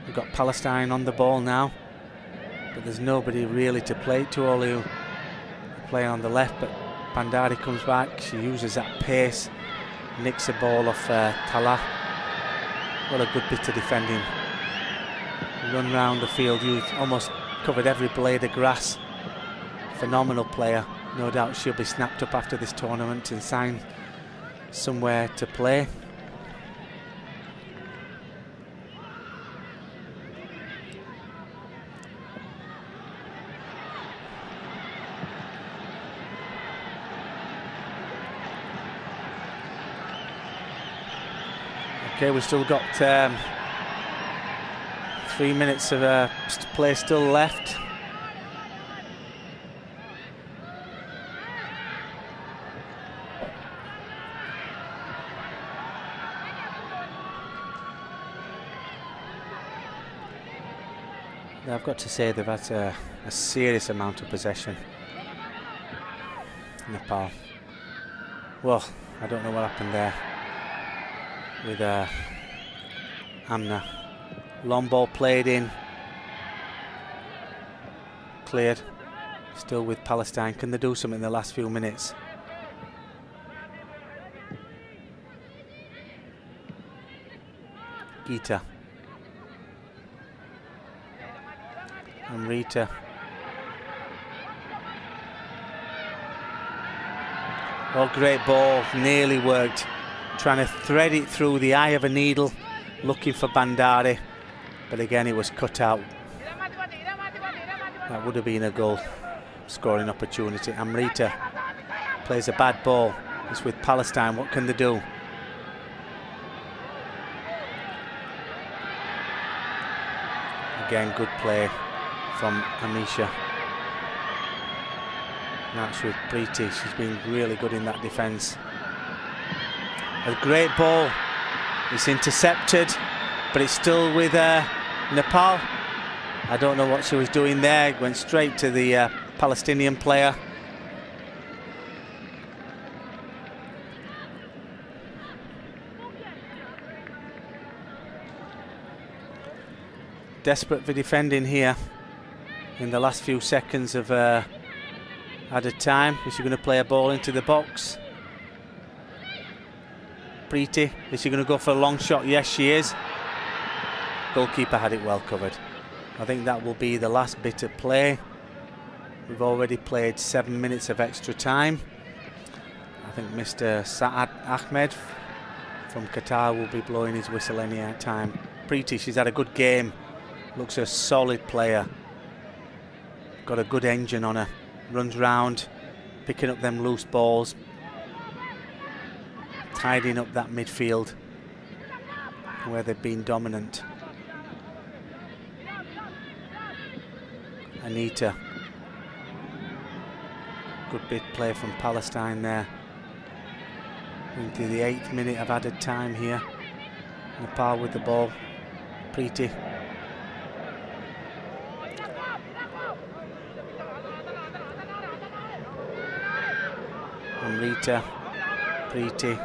We've got Palestine on the ball now, but there's nobody really to play to. All who play on the left, but Bandari comes back. She uses that pace, nicks the ball off Tala. What a good bit of defending. Run round the field, you almost covered every blade of grass. Phenomenal player. No doubt she'll be snapped up after this tournament and signed somewhere to play. Okay, we've still got 3 minutes of play still left. I've got to say they've had a serious amount of possession. Nepal. Well, I don't know what happened there with Amna. Long ball played in. Cleared. Still with Palestine. Can they do something in the last few minutes? Gita. And Rita. Oh, great ball, nearly worked. Trying to thread it through the eye of a needle, looking for Bandari, but again it was cut out. That would have been a goal scoring opportunity. Amrita plays a bad ball. It's with Palestine, what can they do? Again, good play from Amisha. That's with Preeti. She's been really good in that defence. A great ball. It's intercepted, but it's still with Nepal. I don't know what she was doing there. It went straight to the Palestinian player. Desperate for defending here in the last few seconds of added time. Is she going to play a ball into the box? Preeti, is she going to go for a long shot? Yes, she is. Goalkeeper had it well covered. I think that will be the last bit of play. We've already played 7 minutes of extra time. I think Mr. Saad Ahmed from Qatar will be blowing his whistle any time. Preeti, she's had a good game. Looks a solid player. Got a good engine on her. Runs round, picking up them loose balls, tidying up that midfield where they've been dominant. Anita. Good bit play from Palestine there. Into the 8th minute of added time here. Nepal with the ball. Preeti. And Rita. Preeti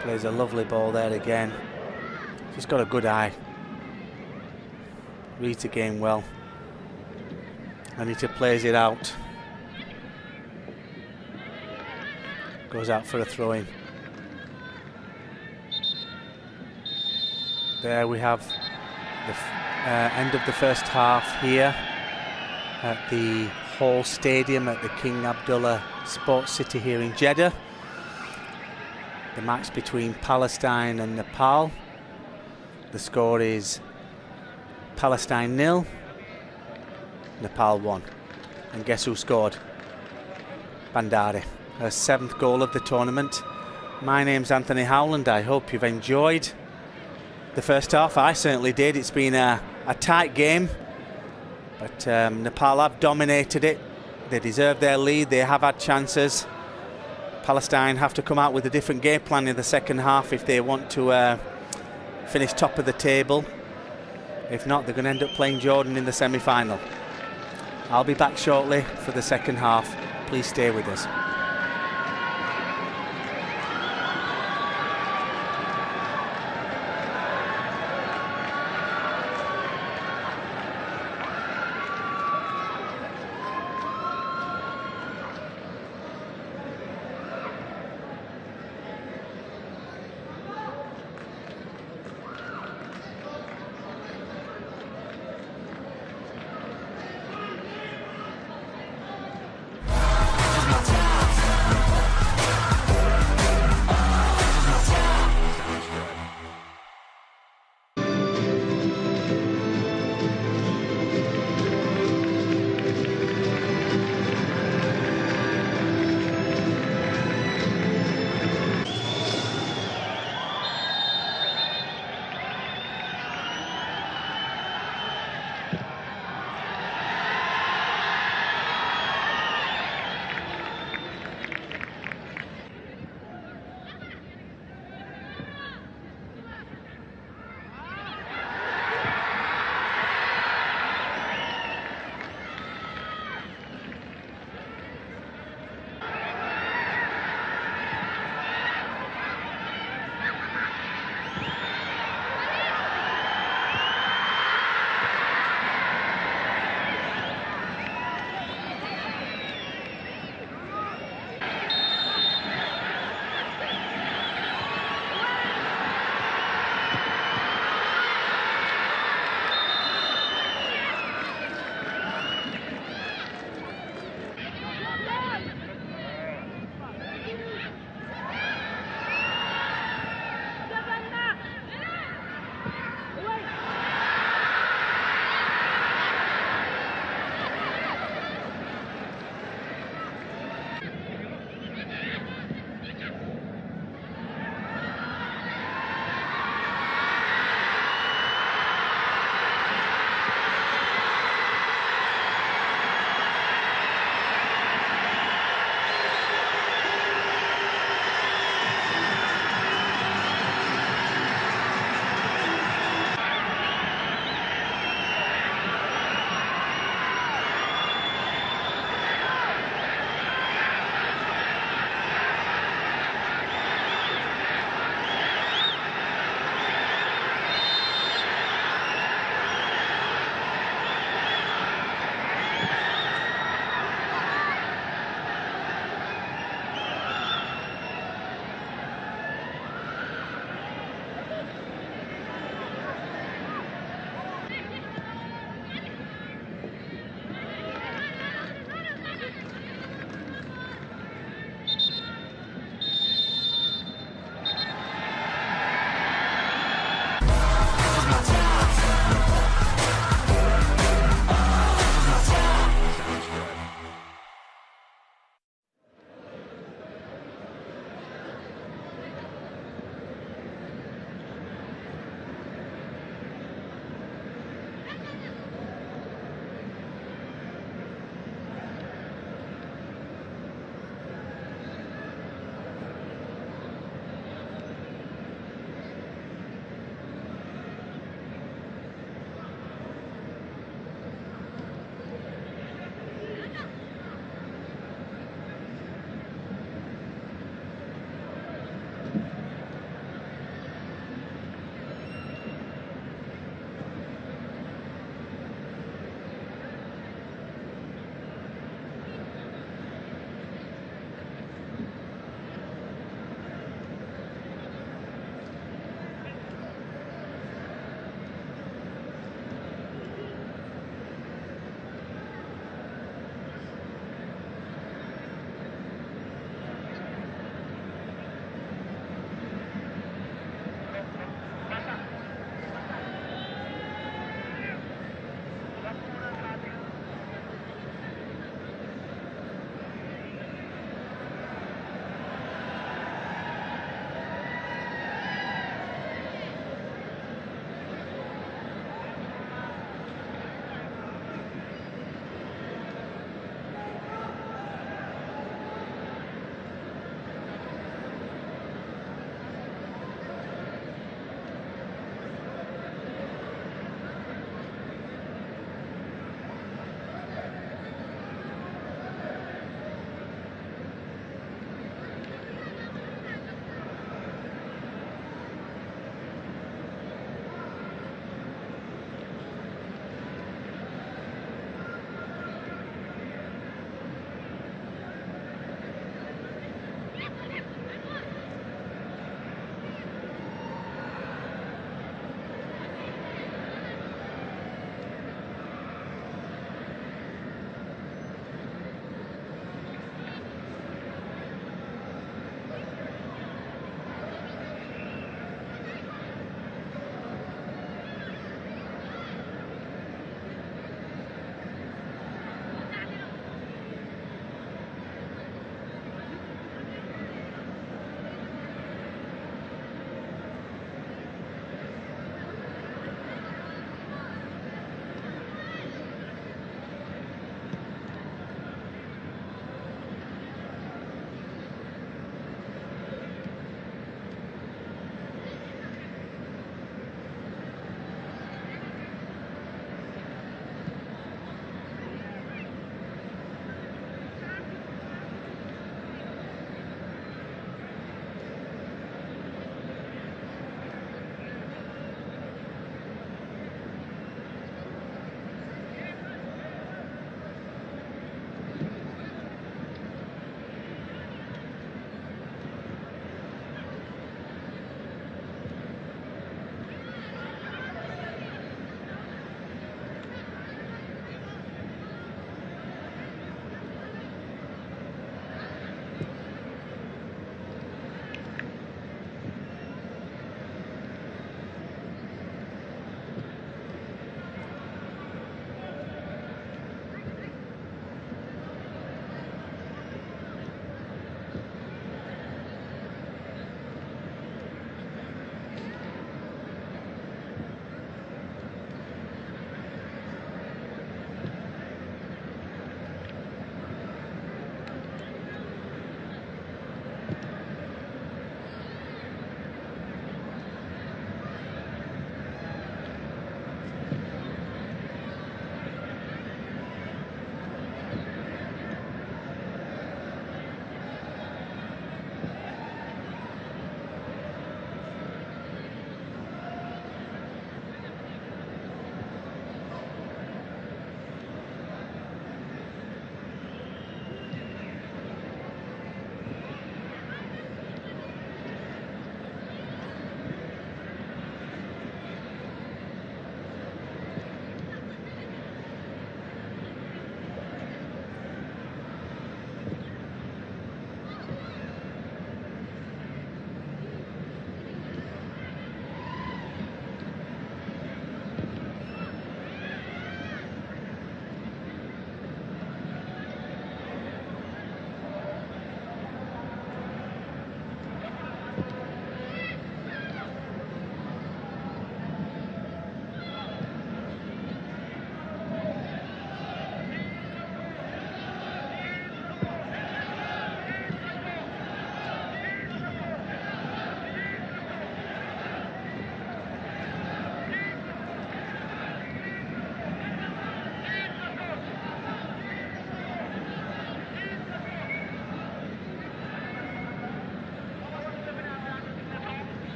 plays a lovely ball there again. She's got a good eye. Rita game well. Anita plays it out. Goes out for a throw-in. There we have the end of the first half here at the Hall Stadium at the King Abdullah Sports City here in Jeddah. The match between Palestine and Nepal. The score is Palestine 0, Nepal 1. And guess who scored? Bandari, her 7th goal of the tournament. My name's Anthony Howland. I hope you've enjoyed the first half. I certainly did. It's been a tight game, but Nepal have dominated it. They deserve their lead. They have had chances. Palestine have to come out with a different game plan in the second half if they want to finish top of the table. If not, they're going to end up playing Jordan in the semi-final. I'll be back shortly for the second half. Please stay with us. my time.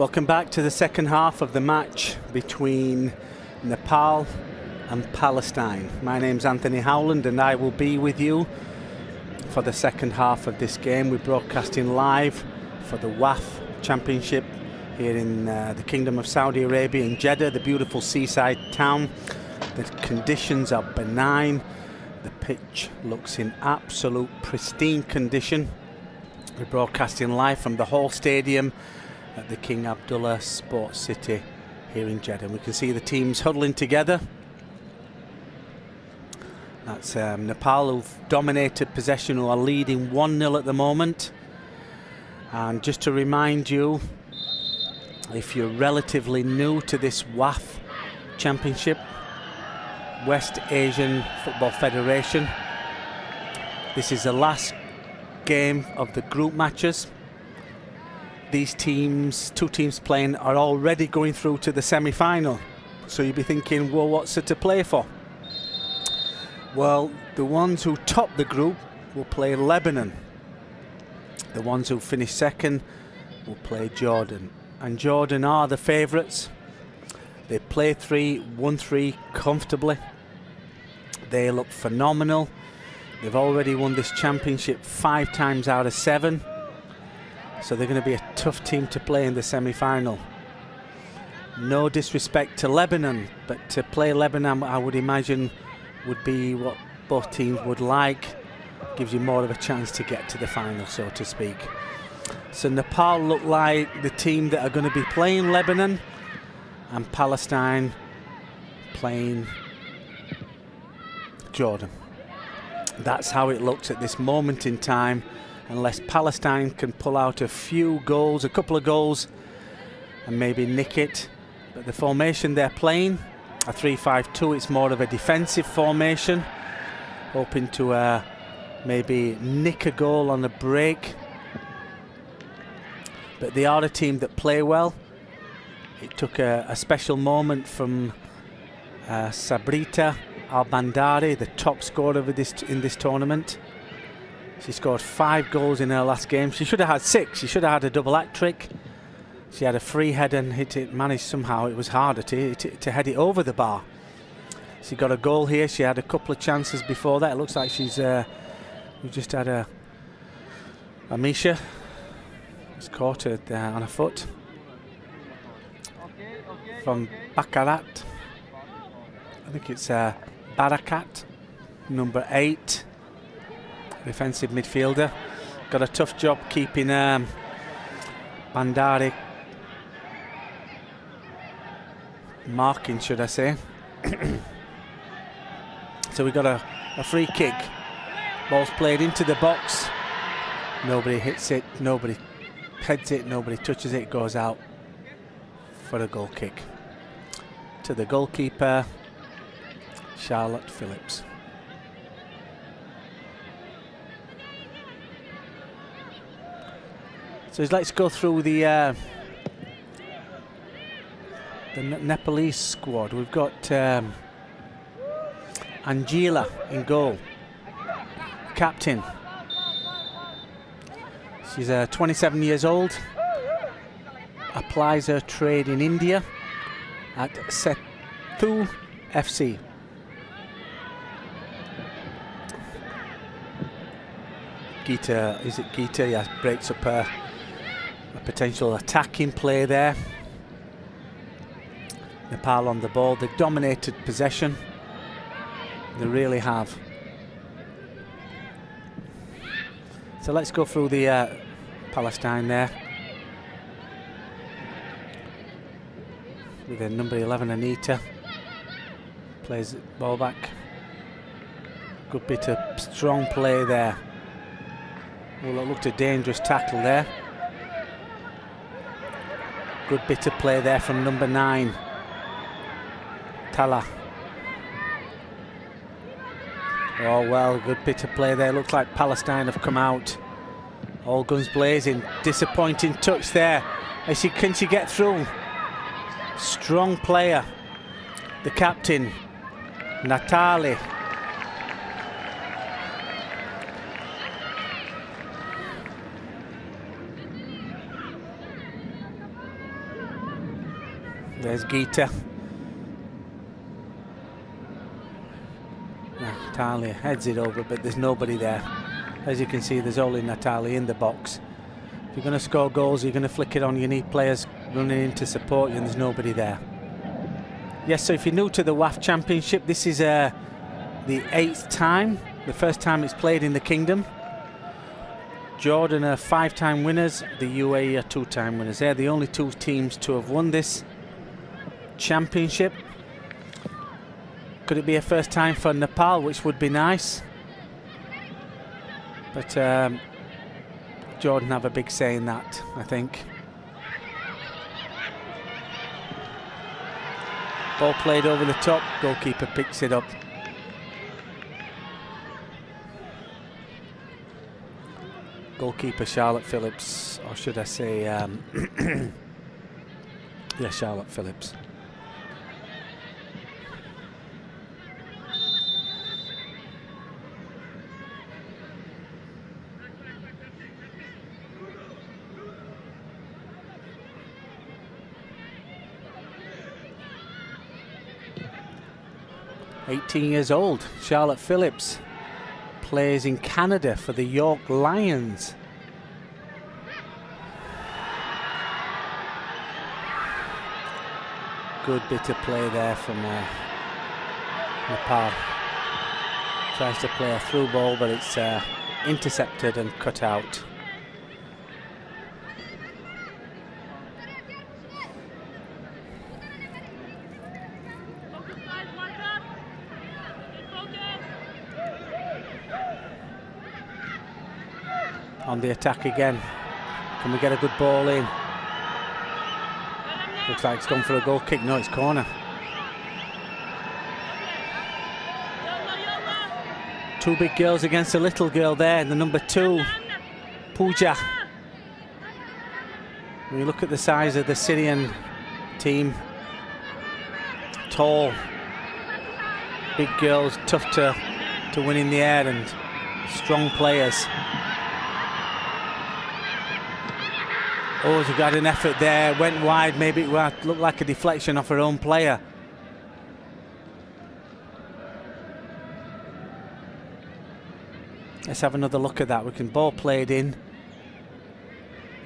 Welcome back to the second half of the match between Nepal and Palestine. My name's Anthony Howland and I will be with you for the second half of this game. We're broadcasting live for the WAFF Championship here in the Kingdom of Saudi Arabia in Jeddah, the beautiful seaside town. The conditions are benign. The pitch looks in absolute pristine condition. We're broadcasting live from the Hall Stadium at the King Abdullah Sports City here in Jeddah. We can see the teams huddling together. That's Nepal, who've dominated possession, who are leading 1-0 at the moment. And just to remind you, if you're relatively new to this WAFF Championship, West Asian Football Federation, this is the last game of the group matches. These teams, two teams playing, are already going through to the semi-final. So you'll be thinking, well, what's it to play for? Well, the ones who top the group will play Lebanon. The ones who finish second will play Jordan. And Jordan are the favourites. They play 3, won 3 comfortably. They look phenomenal. They've already won this championship 5 times out of 7. So they're going to be a tough team to play in the semi-final. No disrespect to Lebanon, but to play Lebanon, I would imagine, would be what both teams would like. Gives you more of a chance to get to the final, so to speak. So Nepal look like the team that are going to be playing Lebanon, and Palestine playing Jordan. That's how it looks at this moment in time, unless Palestine can pull out a few goals, a couple of goals, and maybe nick it. But the formation they're playing, a 3-5-2, it's more of a defensive formation, hoping to maybe nick a goal on a break. But they are a team that play well. It took a special moment from Sabrita Al-Bandari, the top scorer in this tournament. She scored 5 goals in her last game. She should have had 6. She should have had a double hat trick. She had a free header and hit it, managed somehow. It was harder to head it over the bar. She got a goal here. She had a couple of chances before that. It looks like she's we just had a Amisha. It's caught her on her foot. From Bakarat. I think it's Barakat, number 8. Defensive midfielder. Got a tough job keeping Bandari marking, should I say. So we got a free kick. Ball's played into the box. Nobody hits it, nobody heads it, nobody touches it. Goes out for a goal kick. To the goalkeeper, Charlotte Phillips. So let's go through the Nepalese squad. We've got Angela in goal, captain. She's 27 years old, applies her trade in India at Sethu FC. Geeta, is it Geeta? Yeah, breaks up a potential attacking play there. Nepal on the ball. They've dominated possession. They really have. So let's go through the Palestine there. With the number 11, Anita. Plays the ball back. Good bit of strong play there. Well, it looked a dangerous tackle there. Good bit of play there from number 9, Tala. Oh well, good bit of play there. Looks like Palestine have come out. All guns blazing. Disappointing touch there. Can she get through? Strong player. The captain, Natali. There's Gita. Natalia heads it over, but there's nobody there. As you can see, there's only Natalia in the box. If you're going to score goals, you're going to flick it on. You need players running in to support you, and there's nobody there. Yes, so if you're new to the WAFF Championship, this is the 8th time. The first time it's played in the Kingdom. Jordan are 5-time winners. The UAE are 2-time winners. They're the only 2 teams to have won this championship. Could it be a first time for Nepal, which would be nice? But Jordan have a big say in that, I think. Ball played over the top, goalkeeper picks it up. Goalkeeper Charlotte Phillips, or should I say, yeah, Charlotte Phillips. .18 years old, Charlotte Phillips plays in Canada for the York Lions. Good bit of play there from Nepal. Tries to play a through ball, but it's intercepted and cut out. On the attack again. Can we get a good ball in? Looks like it's gone for a goal kick. No, it's corner. Two big girls against a little girl there. The number 2, Pooja. When you look at the size of the Syrian team, tall, big girls, tough to win in the air, and strong players. Oh, she got an effort there, went wide, maybe it looked like a deflection off her own player. Let's have another look at that. We can ball played in.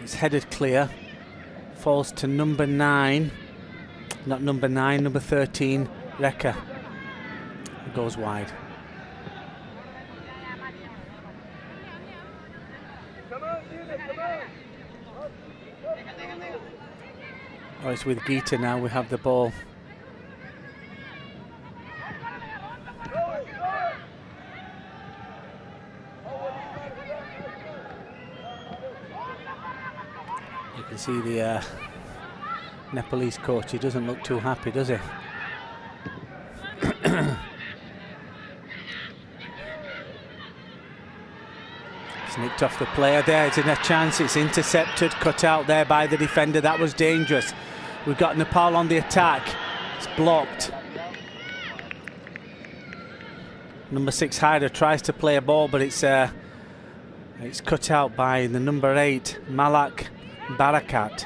It's headed clear. Falls to number 9. Not number 9, number 13, Rekha. It goes wide. Oh, it's with Gita now. We have the ball. You can see the Nepalese coach. He doesn't look too happy, does he? Snicked off the player there. It's in a chance. It's intercepted, cut out there by the defender. That was dangerous. We've got Nepal on the attack. It's blocked. Number 6 Haider tries to play a ball, but it's cut out by the number 8 Malak Barakat.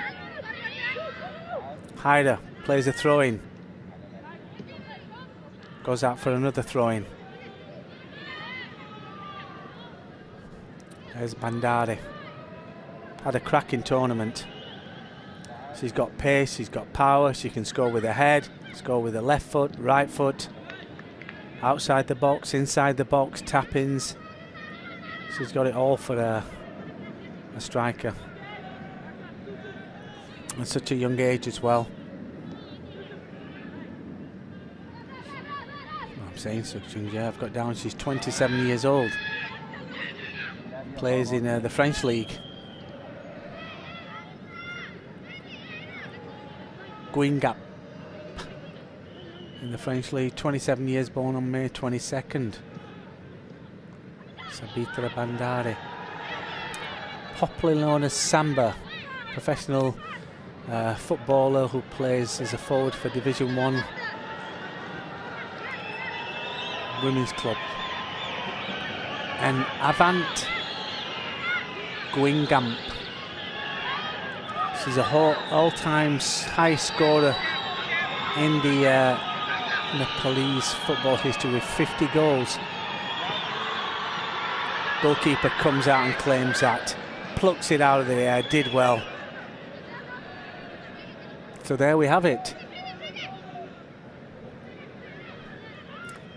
Haider plays a throw-in. Goes out for another throw-in. There's Bandari. Had a cracking tournament. She's got pace, she's got power, she can score with her head, score with her left foot, right foot, outside the box, inside the box, tap-ins. She's got it all for a striker. At such a young age as well. I'm saying such young, yeah, I've got down she's 27 years old. Plays in the French league. Guingamp in the French league, 27 years, born on May 22nd. Sabitra Bandari, popularly known as Samba, professional footballer who plays as a forward for Division 1 women's club. And Avant Guingamp. She's a all-time high scorer in the Nepalese football history with 50 goals. Goalkeeper comes out and claims that, plucks it out of the air, did well. So there we have it.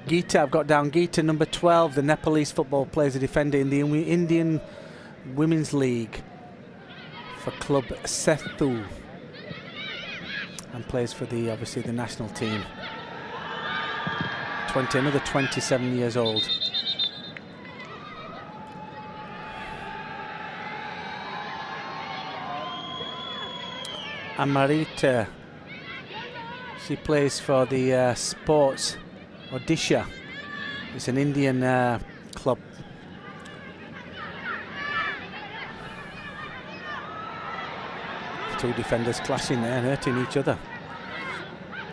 Geeta, I've got down Geeta, number 12, the Nepalese football player, a defender in the Indian Women's League for Club Sethu, and plays for the obviously the national team. Another 27 years old. Amarita, she plays for the Sports Odisha. It's an Indian club. Two defenders clashing there and hurting each other.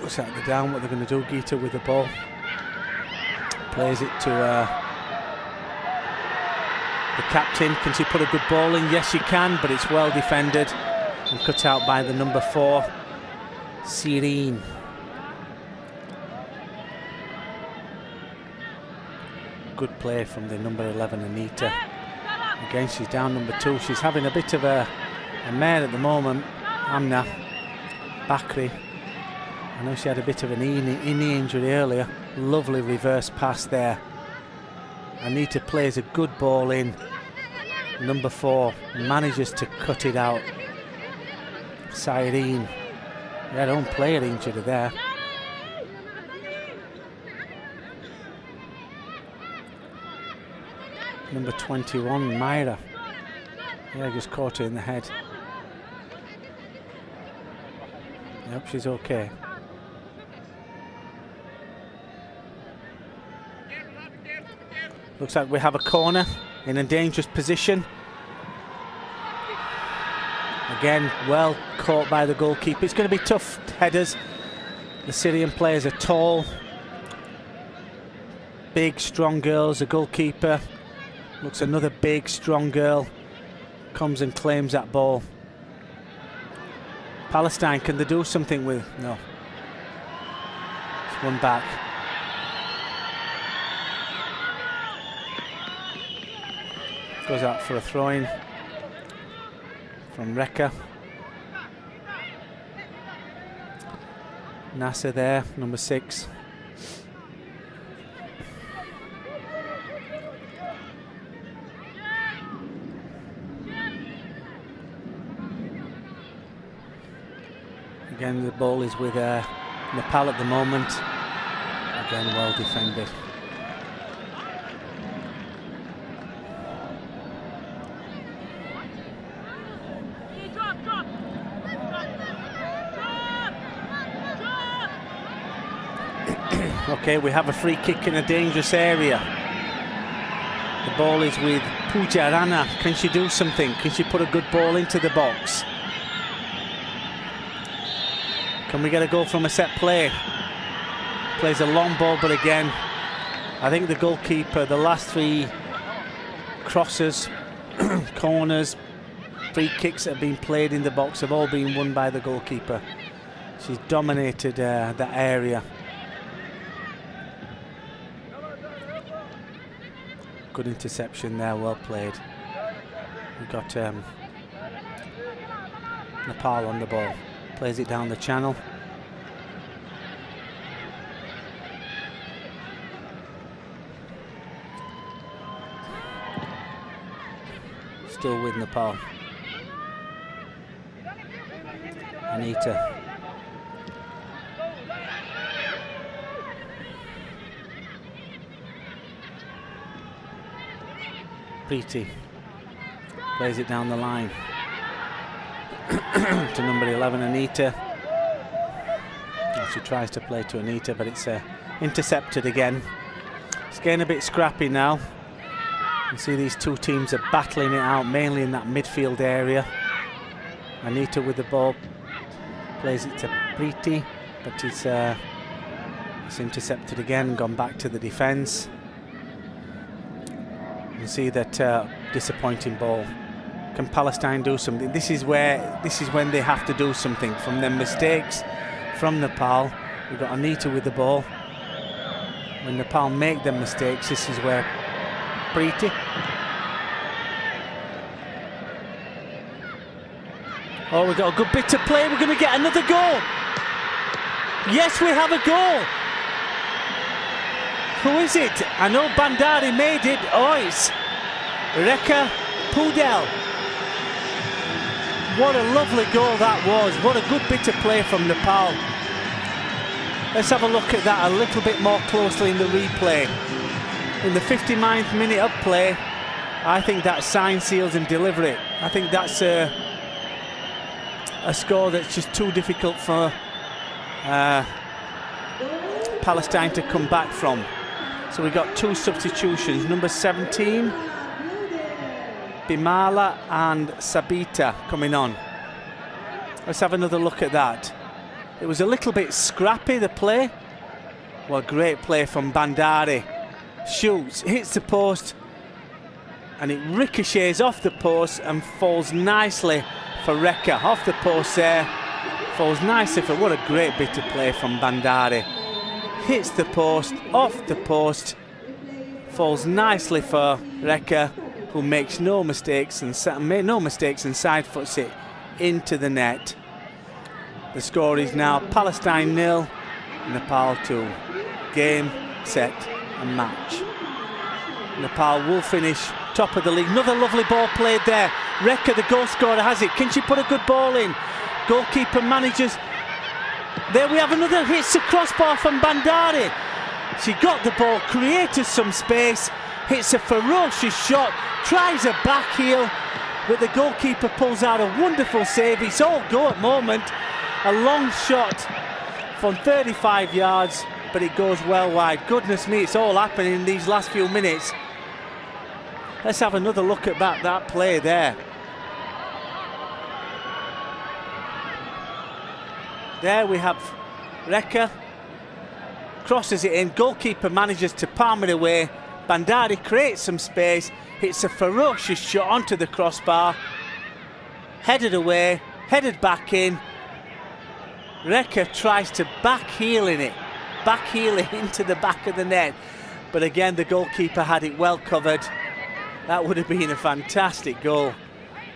Looks like they're down. What they're going to do, Geeta with the ball. Plays it to the captain. Can she put a good ball in? Yes, she can, but it's well defended and cut out by the number 4, Sireen. Good play from the number 11, Anita. Again, she's down number 2. She's having a bit of a mare at the moment. Amna Bakri. I know she had a bit of an knee injury earlier. Lovely reverse pass there. Anita plays a good ball in. Number 4 manages to cut it out. Cyrene. Yeah, own player injured there. Number 21, Myra. Yeah, just caught her in the head. Yep, she's okay. Looks like we have a corner in a dangerous position. Again, well caught by the goalkeeper. It's going to be tough headers. The Syrian players are tall, big, strong girls. The goalkeeper looks another big, strong girl. Comes and claims that ball. Palestine, can they do something with? No. It's one back. Goes out for a throw-in from Rekha. Nasser there, number 6. Again, the ball is with Nepal at the moment. Again, well defended. Okay, we have a free kick in a dangerous area. The ball is with Pooja Rana. Can she do something? Can she put a good ball into the box? Can we get a goal from a set play? Plays a long ball, but again, I think the goalkeeper, the last 3 crosses, corners, free kicks that have been played in the box have all been won by the goalkeeper. She's dominated that area. Good interception there, well played. We've got Nepal on the ball. Plays it down the channel. Still with Nepal. Anita. Preeti plays it down the line to number 11, Anita. Well, she tries to play to Anita, but it's intercepted again. It's getting a bit scrappy now. You see these two teams are battling it out, mainly in that midfield area. Anita with the ball, plays it to Preeti, but it's intercepted again and gone back to the defence. You see that disappointing ball. Can Palestine do something? This is when they have to do something from their mistakes from Nepal. We've got Anita with the ball. When Nepal make them mistakes, this is where Preeti. Oh, we've got a good bit to play. We're going to get another goal. Yes, we have a goal. Who is it? I know Bandari made it. Oh, it's Rekha Pudel. What a lovely goal that was. What a good bit of play from Nepal. Let's have a look at that a little bit more closely in the replay. In the 59th minute of play, I think that sign, seals and deliver it. I think that's a score that's just too difficult for Palestine to come back from. So we got two substitutions. Number 17, Bimala and Sabita coming on. Let's have another look at that. It was a little bit scrappy, the play. Well, great play from Bandari. Shoots, hits the post, and it ricochets off the post and falls nicely for Rekha. Off the post there, falls nicely for, what a great bit of play from Bandari. Hits the post, off the post, falls nicely for Rekha, who makes no mistakes and side foots it into the net. The score is now Palestine 0, Nepal 2. Game, set and match. Nepal will finish top of the league. Another lovely ball played there. Rekha, the goal scorer, has it. Can she put a good ball in? Goalkeeper manages. There we have another, hits the crossbar from Bandari. She got the ball, created some space, hits a ferocious shot, tries a back heel, but the goalkeeper pulls out a wonderful save. It's all go at the moment. A long shot from 35 yards, but it goes well wide. Goodness me, it's all happening in these last few minutes. Let's have another look at that play there. There we have Rekha, crosses it in, goalkeeper manages to palm it away. Bandari creates some space, hits a ferocious shot onto the crossbar, headed away, headed back in. Rekha tries to back heel it into the back of the net, but again the goalkeeper had it well covered. That would have been a fantastic goal.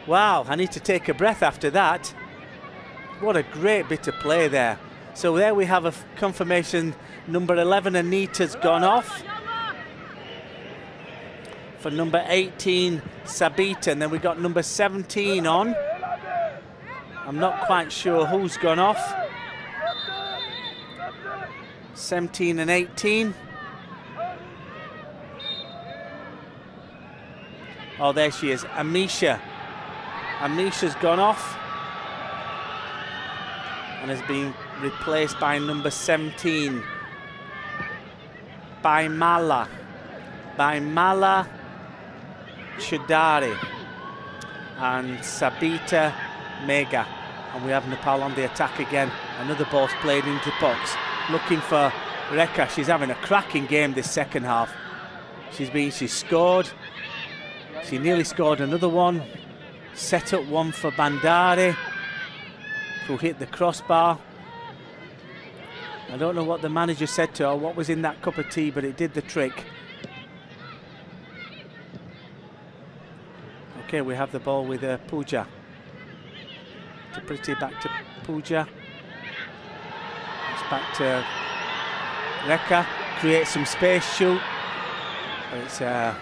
Wow, I need to take a breath after that. What a great bit of play there. So there we have a confirmation. Number 11 Anita's gone off for number 18 Sabita, and then we got number 17 on. I'm not quite sure who's gone off. 17 and 18. Oh, there she is, Amisha. Amisha's gone off and has been replaced by number 17, Baimala Chudari and Sabita Mega. And we have Nepal on the attack again. Another ball's played into the box, looking for Rekha. She's having a cracking game this second half. She's scored. She nearly scored another one. Set up one for Bandari, who hit the crossbar. I don't know what the manager said to her, what was in that cup of tea, but it did the trick. Okay, we have the ball with Pooja. To Preeti, back to Pooja. It's back to Rekha. Creates some space, shoot. But it's I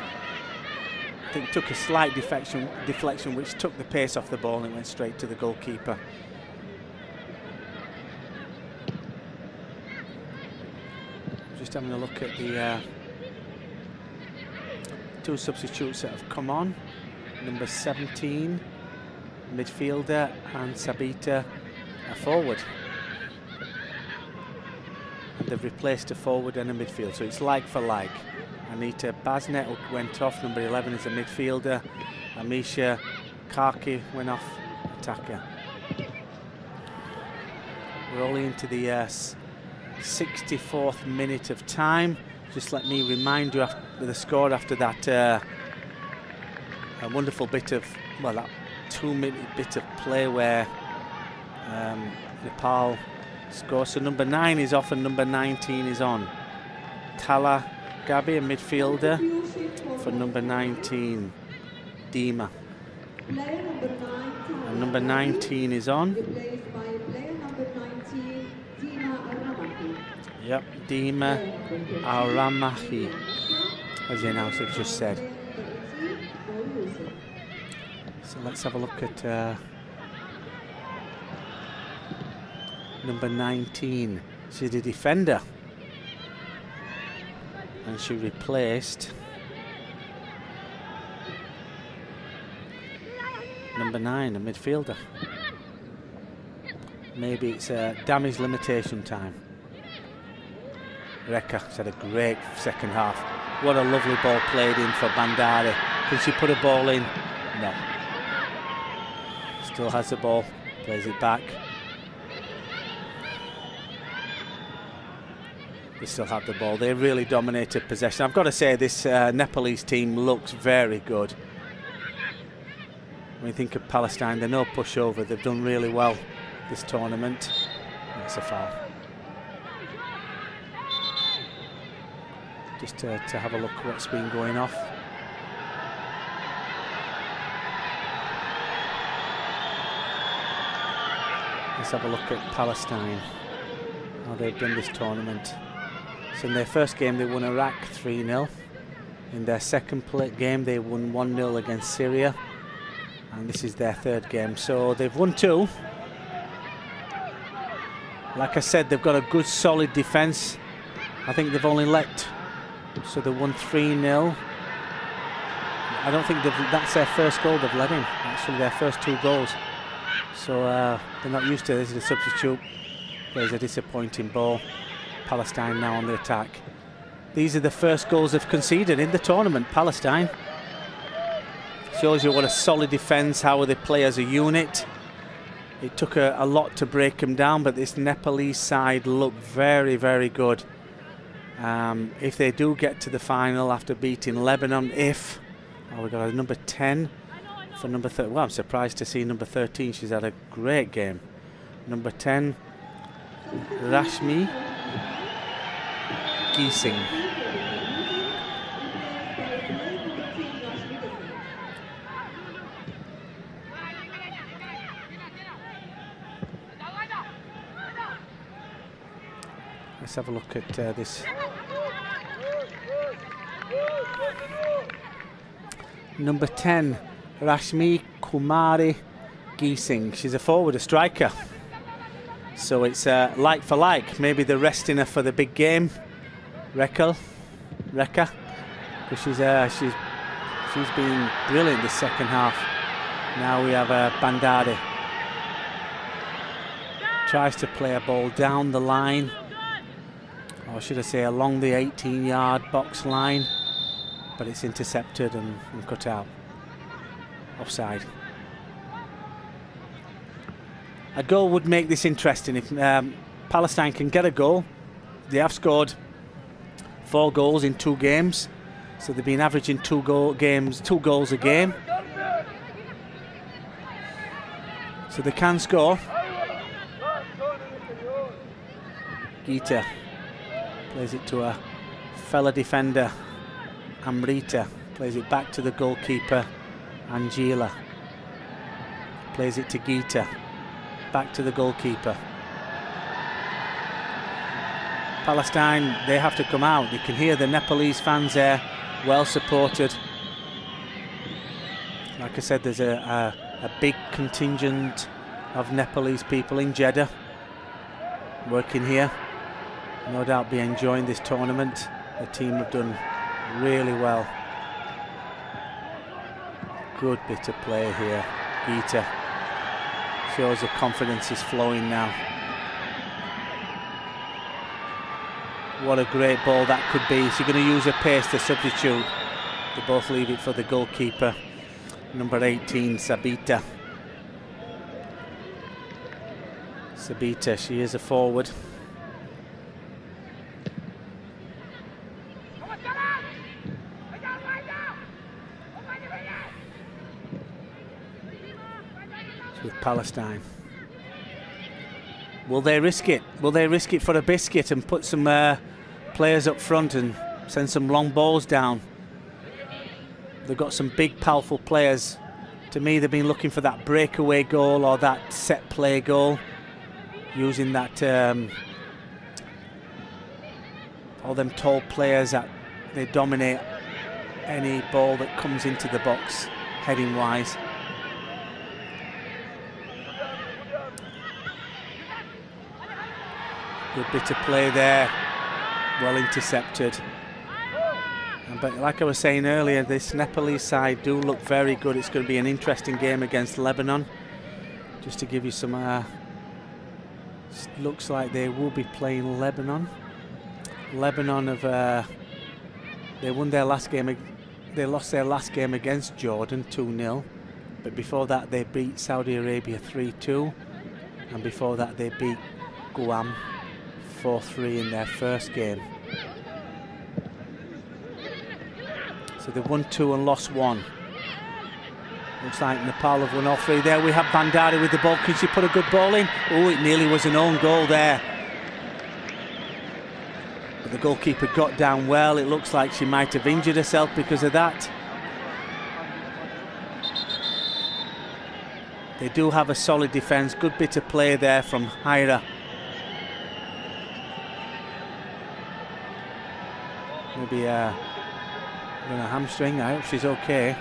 think took a slight deflection which took the pace off the ball and it went straight to the goalkeeper. Just having a look at the two substitutes that have come on. Number 17, midfielder, and Sabita, a forward. And they've replaced a forward and a midfield, so it's like for like. Anita Basnet went off, number 11 is a midfielder. Amisha Karki went off, attacker. We're only into the 64th minute of time. Just let me remind you after the score after that a wonderful bit of, well, that 2-minute bit of play where Nepal score. So number 9 is off and number 19 is on. Tala Gabi, a midfielder, for number 19, Dima. And number 19 is on. Yep, Dima Aramahi, as the announcer just said. So let's have a look at number 19. She's the defender. And she replaced number 9, a midfielder. Maybe it's damage limitation time. Rekha's had a great second half. What a lovely ball played in for Bandari. Can she put a ball in? No. Still has the ball, plays it back. They still have the ball. They really dominated possession. I've got to say, this Nepalese team looks very good. When you think of Palestine, they're no pushover. They've done really well this tournament. That's a foul. Just to have a look at what's been going off. Let's have a look at Palestine, how they've done this tournament. So in their first game they won Iraq 3-0. In their second game they won 1-0 against Syria. And this is their third game. So they've won 2. Like I said, they've got a good solid defence. I think they've only let, so they won 3-0. I don't think that's their first goal they've let in. Actually their first 2 goals. So they're not used to this. The substitute plays a disappointing ball. Palestine now on the attack. These are the first goals they've conceded in the tournament, Palestine. Shows you what a solid defence, how they play as a unit. It took a lot to break them down, but this Nepalese side look very, very good. If they do get to the final after beating Lebanon, we've got a number 10 for number 13. Well, I'm surprised to see number 13. She's had a great game. Number 10, Rashmi Giesing. Let's have a look at this. Number 10, Rashmi Kumari Giesing. She's a forward, a striker. So it's like for like. Maybe they're resting her for the big game. Rekha. Because she's been brilliant this second half. Now we have Bandari. Tries to play a ball down the line. Or should I say along the 18-yard box line, but it's intercepted and cut out. Offside. A goal would make this interesting. If Palestine can get a goal, they have scored 4 goals in 2 games, so they've been averaging 2 goals a game. So they can score. Gita plays it to a fella defender, Amrita. Plays it back to the goalkeeper, Angela. Plays it to Gita. Back to the goalkeeper. Palestine, they have to come out. You can hear the Nepalese fans there, well supported. Like I said, there's a big contingent of Nepalese people in Jeddah working here. No doubt be enjoying this tournament. The team have done really well. Good bit of play here. Gita shows the confidence is flowing now. What a great ball that could be. She's going to use her pace to substitute. They both leave it for the goalkeeper, number 18, Sabita. Sabita, she is a forward. With Palestine. Will they risk it? Will they risk it for a biscuit and put some players up front and send some long balls down? They've got some big, powerful players. To me, they've been looking for that breakaway goal or that set play goal, using that all them tall players that they dominate any ball that comes into the box, heading wise. Good bit of play there, well intercepted. But like I was saying earlier, this Nepalese side do look very good. It's going to be an interesting game against Lebanon. Just to give you some, looks like they will be playing Lebanon. Lebanon have, they won their last game, they lost their last game against Jordan 2-0. But before that they beat Saudi Arabia 3-2. And before that they beat Guam 4-3 in their first game. So they've won 2 and lost 1. Looks like Nepal have won all 3. There we have Bandari with the ball. Can she put a good ball in? Oh, it nearly was an own goal there. But the goalkeeper got down well. It looks like she might have injured herself because of that. They do have a solid defence. Good bit of play there from Hyra. Maybe a hamstring. I hope she's okay.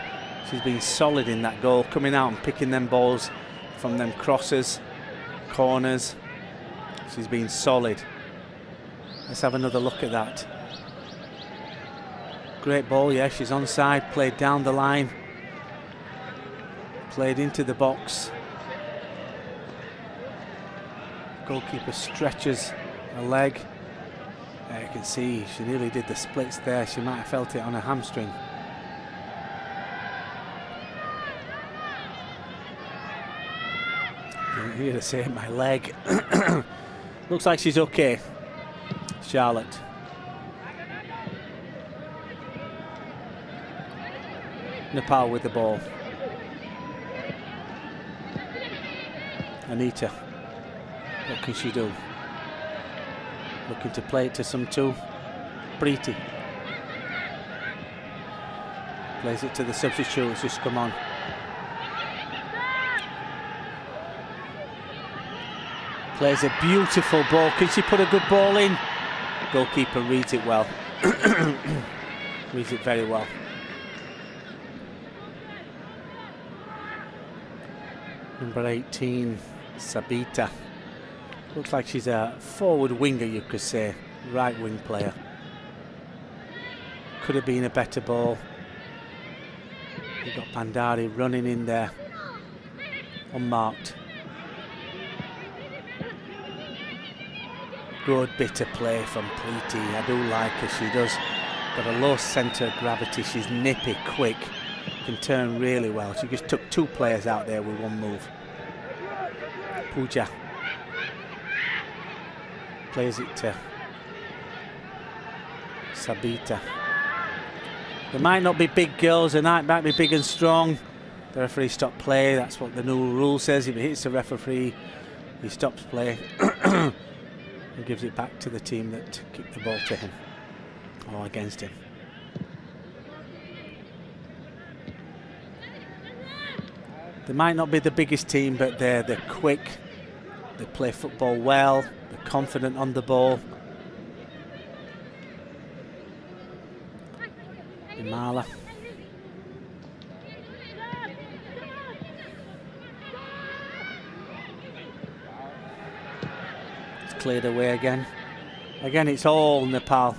She's been solid in that goal, coming out and picking them balls from them crosses, corners. She's been solid. Let's have another look at that. Great ball, yeah, she's onside, played down the line, played into the box. Goalkeeper stretches a leg. You can see she nearly did the splits there. She might have felt it on her hamstring. You hear her say, my leg. Looks like she's okay, Charlotte. Nepal with the ball. Anita, what can she do? Looking to play it to some two. Preeti plays it to the substitutes, just come on. Plays a beautiful ball. Can she put a good ball in? Goalkeeper reads it well. Reads it very well. Number 18, Sabita. Looks like she's a forward winger, you could say. Right wing player. Could have been a better ball. You've got Bandari running in there. Unmarked. Good bit of play from Preeti. I do like her. She does. Got a low centre of gravity. She's nippy, quick. Can turn really well. She just took 2 players out there with 1 move. Pooja plays it to Sabita. There might not be big girls, they might be big and strong. The referee stopped play. That's what the new rule says. If it hits the referee, he stops play and gives it back to the team that kicked the ball to him or against him. They might not be the biggest team, but they're quick. They play football well. They're confident on the ball. Imala. It's cleared away again. Again, it's all Nepal.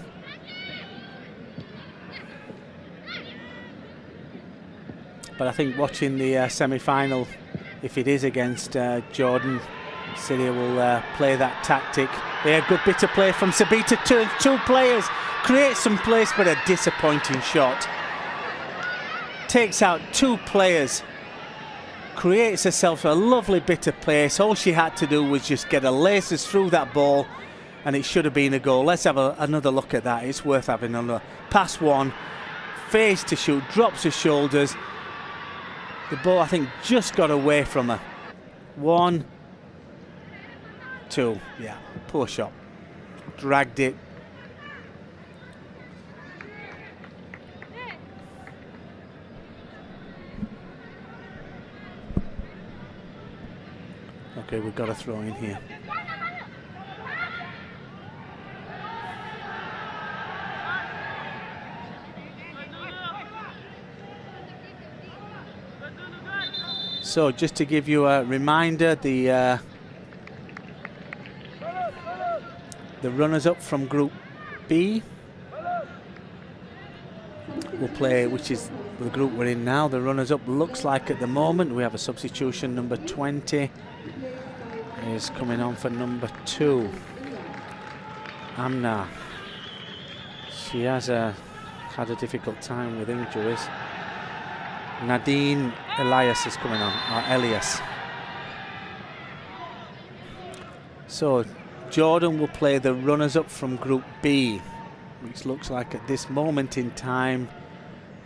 But I think watching the semi-final, if it is against Jordan, Syria will play that tactic. Yeah, good bit of play from Sabita. Two players, creates some place, but a disappointing shot. Takes out 2 players, creates herself a lovely bit of place. All she had to do was just get her laces through that ball, and it should have been a goal. Let's have another look at that. It's worth having another. Pass 1, face to shoot, drops her shoulders. The ball, I think, just got away from her. 1, 2. Yeah, poor shot. Dragged it. Okay, we've got a throw in here. So just to give you a reminder, the runners-up from Group B will play, which is the group we're in now. The runners-up looks like at the moment we have a substitution. Number 20 is coming on for number 2, Amna. She has had a difficult time with injuries. Nadine Elias is coming on, or Elias. So Jordan will play the runners-up from Group B, which looks like at this moment in time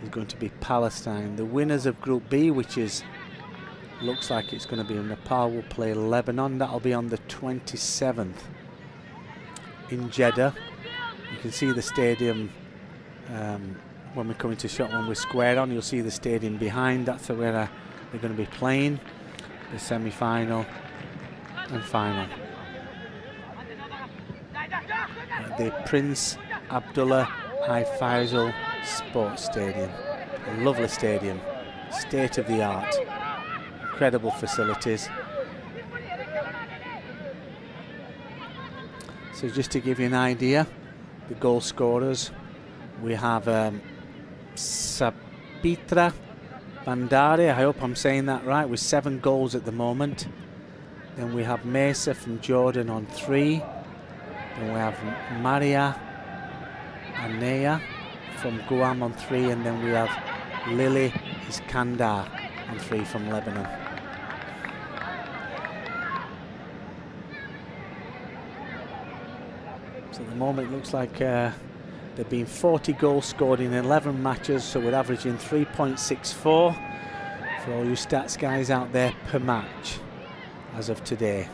is going to be Palestine. The winners of Group B, which is looks like it's going to be Nepal, will play Lebanon. That'll be on the 27th in Jeddah. You can see the stadium when we come into shot, when we're square on, you'll see the stadium behind. That's where they're going to be playing the semi-final and final. The Prince Abdullah Al Faisal Sports Stadium. A lovely stadium, state of the art, incredible facilities. So just to give you an idea, the goal scorers, we have Sabitra Bandari, I hope I'm saying that right, with 7 goals at the moment. Then we have Mesa from Jordan on 3. Then we have Maria Anea from Guam on 3, and then we have Lily Iskandar on 3 from Lebanon. So at the moment it looks like there've been 40 goals scored in 11 matches, so we're averaging 3.64 for all you stats guys out there per match as of today.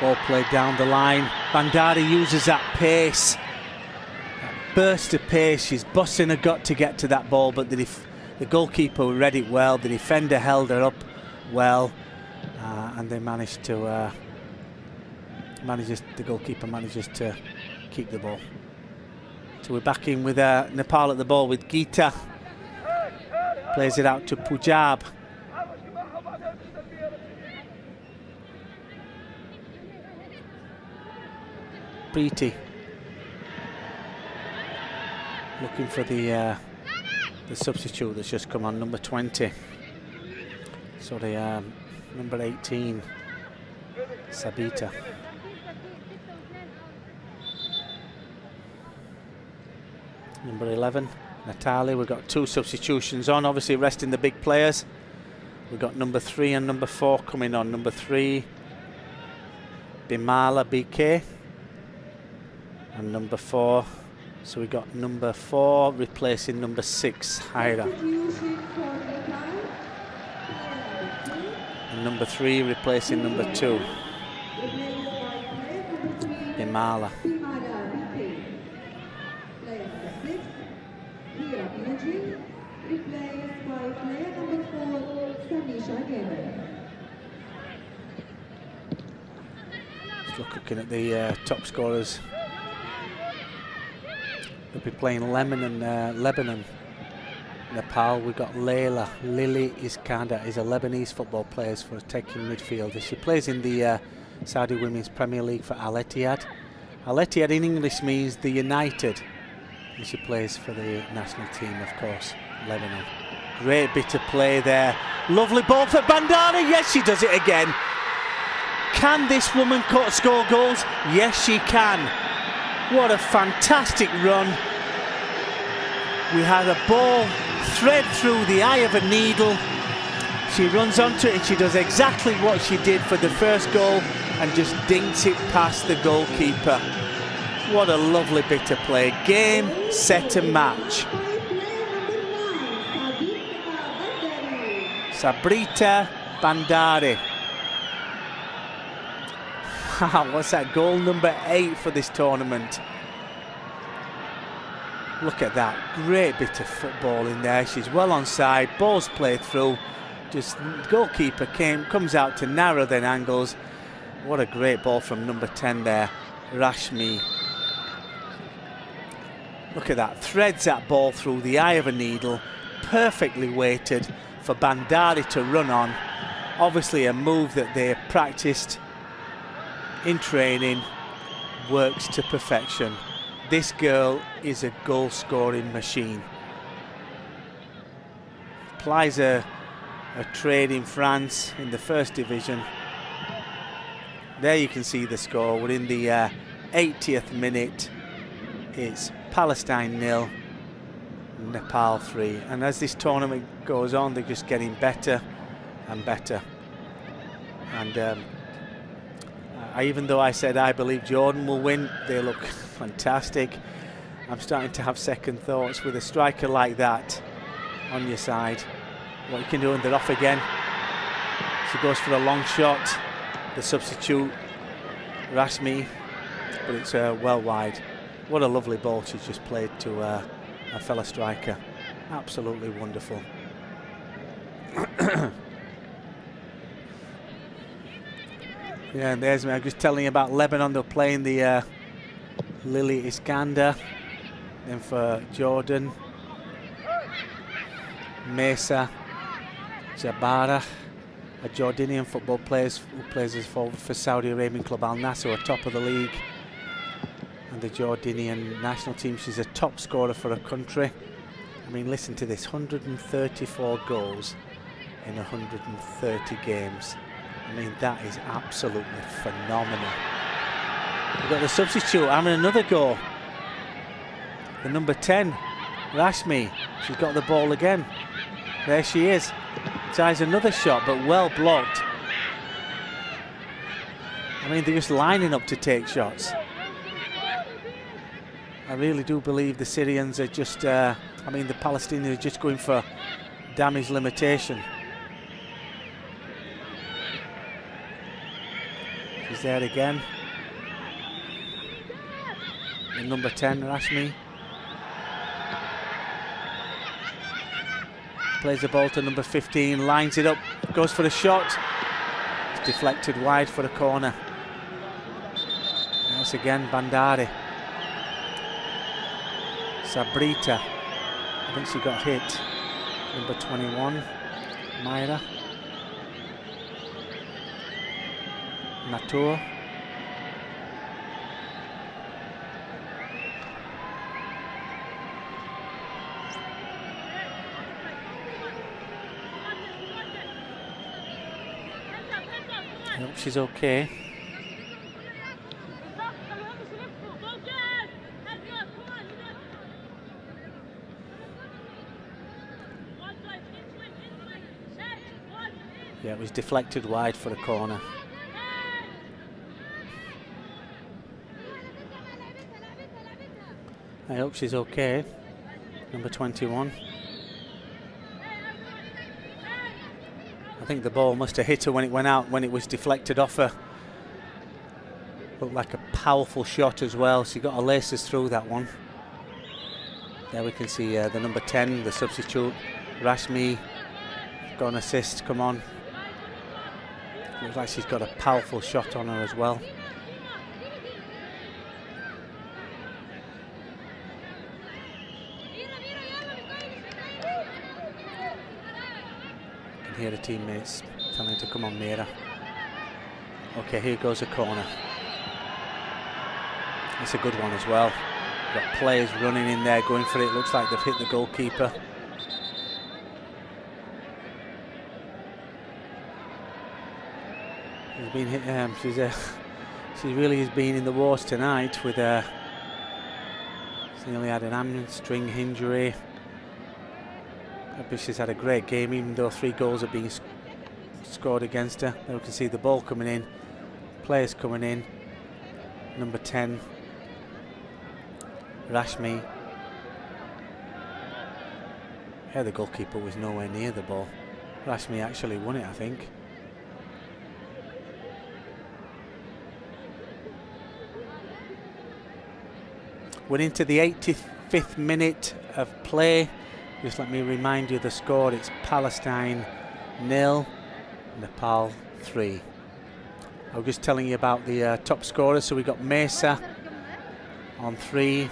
Ball played down the line. Bandari uses that pace, that burst of pace. She's busting her gut to get to that ball, but the goalkeeper read it well. The defender held her up well, and they managed to the goalkeeper manages to keep the ball. So we're back in with Nepal at the ball with Geeta. Plays it out to Pujab. Preeti looking for the substitute that's just come on, number 20. Sorry, number 18, Sabita. Number 11, Natalie. We've got 2 substitutions on, obviously resting the big players. We've got number 3 and number 4 coming on. Number 3, Bimala BK. And number 4, so we got number 4 replacing number 6, Haira. And number 3 replacing number 2, Imala. Just looking at the top scorers. They'll be playing Lebanon, Nepal. We've got Lily Iskandar is a Lebanese football player for attacking midfielder. She plays in the Saudi Women's Premier League for Al Ittihad. Al Ittihad in English means the United, and she plays for the national team, of course, Lebanon. Great bit of play there. Lovely ball for Bandari. Yes, she does it again. Can this woman score goals? Yes, she can. What a fantastic run. We had a ball thread through the eye of a needle. She runs onto it and she does exactly what she did for the first goal and just dinks it past the goalkeeper. What a lovely bit of play. Game, set and match. Sabrita Bandari. Wow, what's that? Goal number 8 for this tournament. Look at that, great bit of football in there. She's well onside, ball's played through. Just goalkeeper comes out to narrow then angles. What a great ball from number 10 there, Rashmi. Look at that, threads that ball through the eye of a needle, perfectly weighted for Bandari to run on. Obviously a move that they practiced in training, works to perfection. This girl is a goal-scoring machine. Applies a trade in France in the first division. There you can see the score. We're in the 80th minute. It's Palestine 0, Nepal 3. And as this tournament goes on, they're just getting better and better. And even though I said I believe Jordan will win, they look fantastic. I'm starting to have second thoughts with a striker like that on your side. What you can do, and they're off again. She goes for a long shot. The substitute, Rashmi, but it's well wide. What a lovely ball she's just played to a fellow striker. Absolutely wonderful. Yeah, and there's me. I'm just telling you about Lebanon. They're playing the Lily Iskander. Then for Jordan, Mesa Jabara, a Jordanian football player who plays as forward for Saudi Arabian club Al Nassr, top of the league. And the Jordanian national team, she's a top scorer for her country. I mean, listen to this, 134 goals in 130 games. I mean, that is absolutely phenomenal. We've got the substitute having another goal. The number 10, Rashmi, she's got the ball again. There she is. Tries another shot, but well blocked. I mean, they're just lining up to take shots. I really do believe the Syrians are just, I mean, the Palestinians are just going for damage limitation. She's there again. And number 10, Rashmi. Plays the ball to number 15, lines it up, goes for a shot. It's deflected wide for a corner. Once again, Bandari. Sabrita. I think she got hit. Number 21, Myra. Natur. I hope she's okay. Yeah, it was deflected wide for a corner. I hope she's okay. Number 21. I think the ball must have hit her when it went out, when it was deflected off her. Looked like a powerful shot as well. She got her laces through that one. There we can see the number 10, the substitute, Rashmi, got an assist, come on. Looks like she's got a powerful shot on her as well. You can hear the teammates telling her to come on, Mira. Okay, here goes a corner. It's a good one as well. Got players running in there, going for it. Looks like they've hit the goalkeeper. She's been hit. She really has been in the wars tonight. With she only had an hamstring injury. But she's had a great game, even though 3 goals are being scored against her. There we can see the ball coming in, players coming in. Number 10, Rashmi. Yeah, the goalkeeper was nowhere near the ball. Rashmi actually won it, I think. We're into the 85th minute of play. Just let me remind you the score. It's Palestine 0, Nepal 3. I was just telling you about the top scorers. So we got Mesa on 3.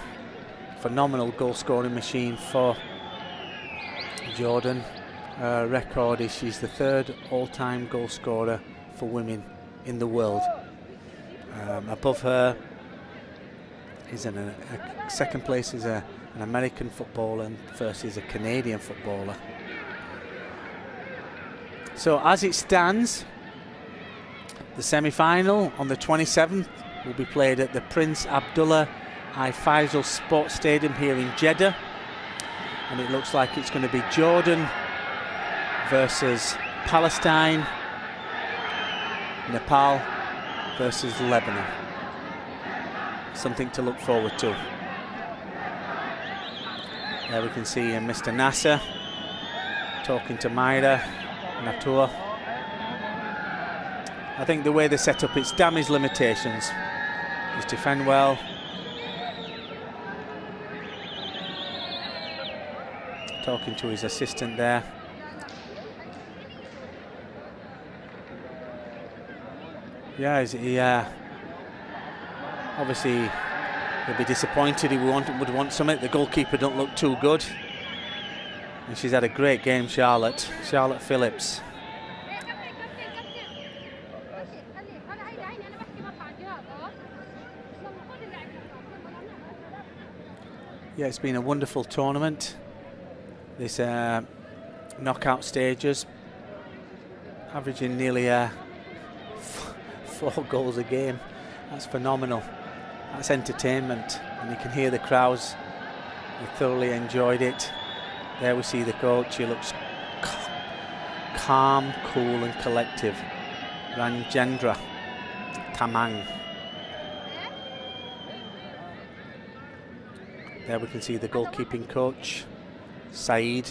Phenomenal goal scoring machine for Jordan. Record is she's the 3rd all-time goal scorer for women in the world. Above her is second place is an American footballer, and first is a Canadian footballer. So as it stands, the semi-final on the 27th will be played at the Prince Abdullah Al Faisal Sports Stadium here in Jeddah, and it looks like it's going to be Jordan versus Palestine, Nepal versus Lebanon. Something to look forward to. There we can see Mr. Nasser talking to Myra Natur. I think the way they set up, it's damage limitations. Just defend well. Talking to his assistant there. Yeah, he obviously he'll be disappointed. He would want something. The goalkeeper don't look too good. And she's had a great game, Charlotte Phillips. Yeah, it's been a wonderful tournament. This knockout stages, averaging nearly 4 goals a game. That's phenomenal. That's entertainment, and you can hear the crowds. They thoroughly enjoyed it. There we see the coach. He looks calm, cool and collective. Ranjendra Tamang. There we can see the goalkeeping coach, Saeed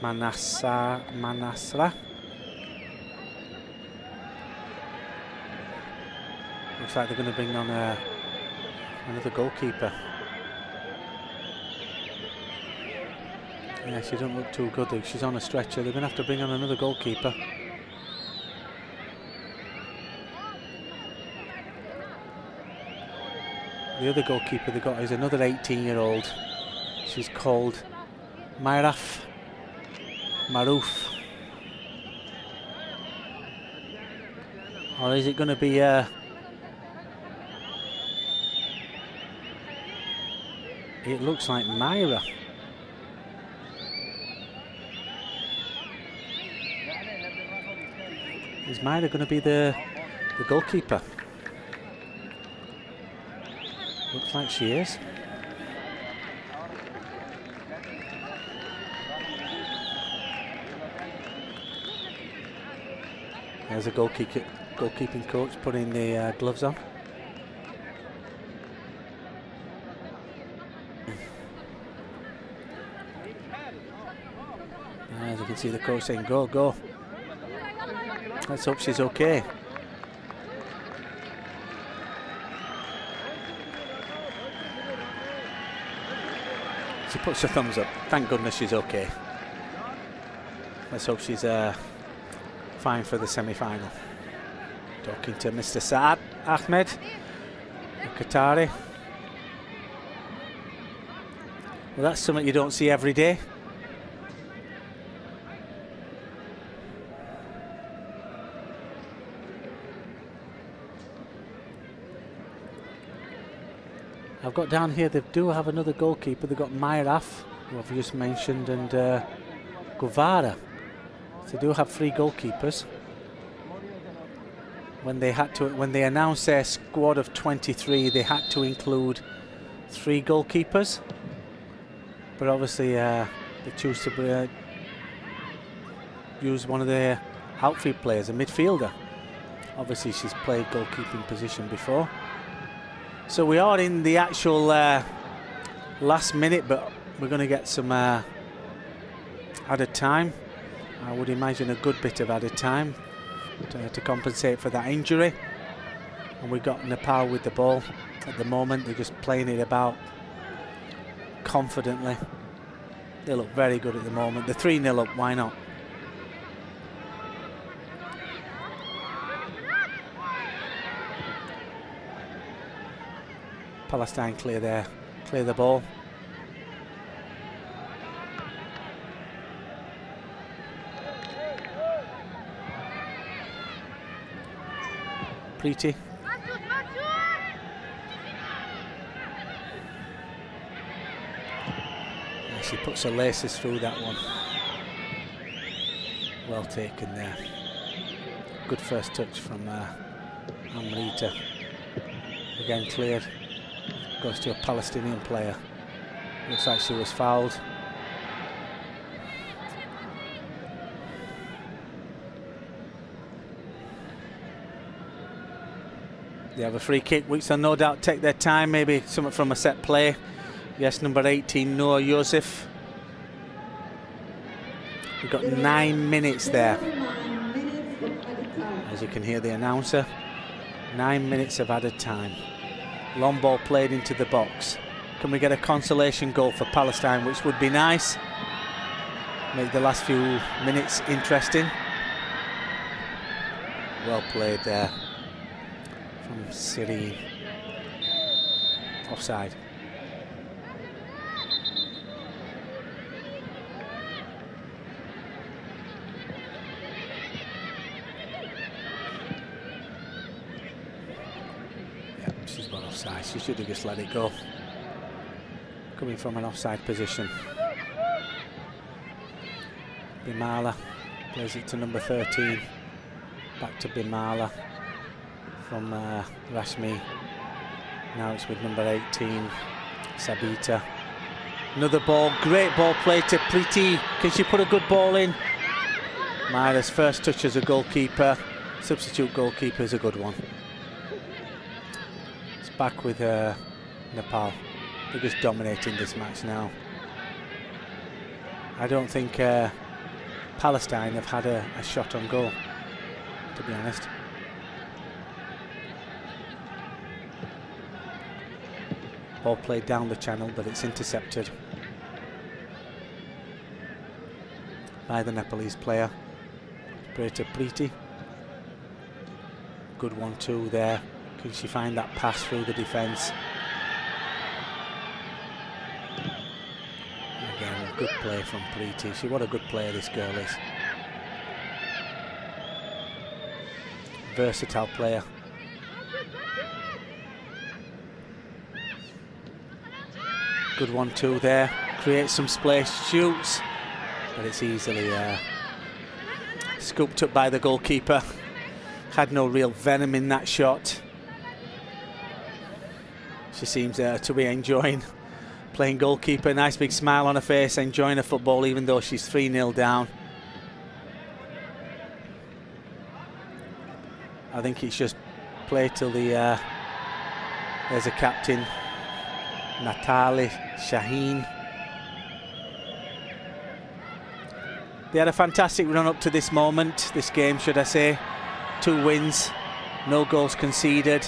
Manasra. Looks like they're going to bring on another goalkeeper. Yeah, she doesn't look too good. She's on a stretcher. They're going to have to bring on another goalkeeper. The other goalkeeper they got is another 18-year-old. She's called Maruf. Or is it going to be it looks like Myra. Is Myra going to be the goalkeeper? Looks like she is. There's a goalkeeping coach putting the gloves on. As you can see the coach saying, go, go. Let's hope she's okay. She puts her thumbs up. Thank goodness she's okay. Let's hope she's fine for the semi-final. Talking to Mr. Saad Ahmed, the Qatari. Well, that's something you don't see every day. I've got down here, they do have another goalkeeper. They've got Mayraf, who I've just mentioned, and Guevara. So they do have 3 goalkeepers. When they announced their squad of 23, they had to include 3 goalkeepers. But obviously, they choose to use one of their outfield players, a midfielder. Obviously, she's played goalkeeping position before. So we are in the actual last minute, but we're going to get some added time. I would imagine a good bit of added time to compensate for that injury. And we've got Nepal with the ball at the moment. They're just playing it about confidently. They look very good at the moment. They're 3-0 up, why not? Palestine clear the ball. Preeti. She puts her laces through that one. Well taken there. Good first touch from Amrita. Again cleared. Goes to a Palestinian player. Looks like she was fouled. They have a free kick, which they'll no doubt take their time, maybe something from a set play. Yes, number 18, Noah Yosef. We've got 9 minutes there. As you can hear the announcer, 9 minutes of added time. Long ball played into the box. Can we get a consolation goal for Palestine, which would be nice? Make the last few minutes interesting. Well played there from Siri. Offside. She's got offside. She should have just let it go. Coming from an offside position. Bimala plays it to number 13. Back to Bimala from Rashmi. Now it's with number 18, Sabita. Another ball, great ball play to Preeti. Can she put a good ball in? Myra's first touch as a goalkeeper. Substitute goalkeeper is a good one. Back with Nepal. They're just dominating this match now. I don't think Palestine have had a shot on goal, to be honest. Ball played down the channel, but it's intercepted by the Nepalese player. Play to Preeti. Good 1-2 there. Can she find that pass through the defence? Again, good play from Preeti. What a good player this girl is. Versatile player. Good 1-2 there. Creates some space, shoots, but it's easily scooped up by the goalkeeper. Had no real venom in that shot. She seems to be enjoying playing goalkeeper. Nice big smile on her face, enjoying her football even though she's 3-0 down. I think it's just play till the... there's a captain, Natali Shaheen. They had a fantastic run up to this moment, this game should I say. 2 wins, no goals conceded.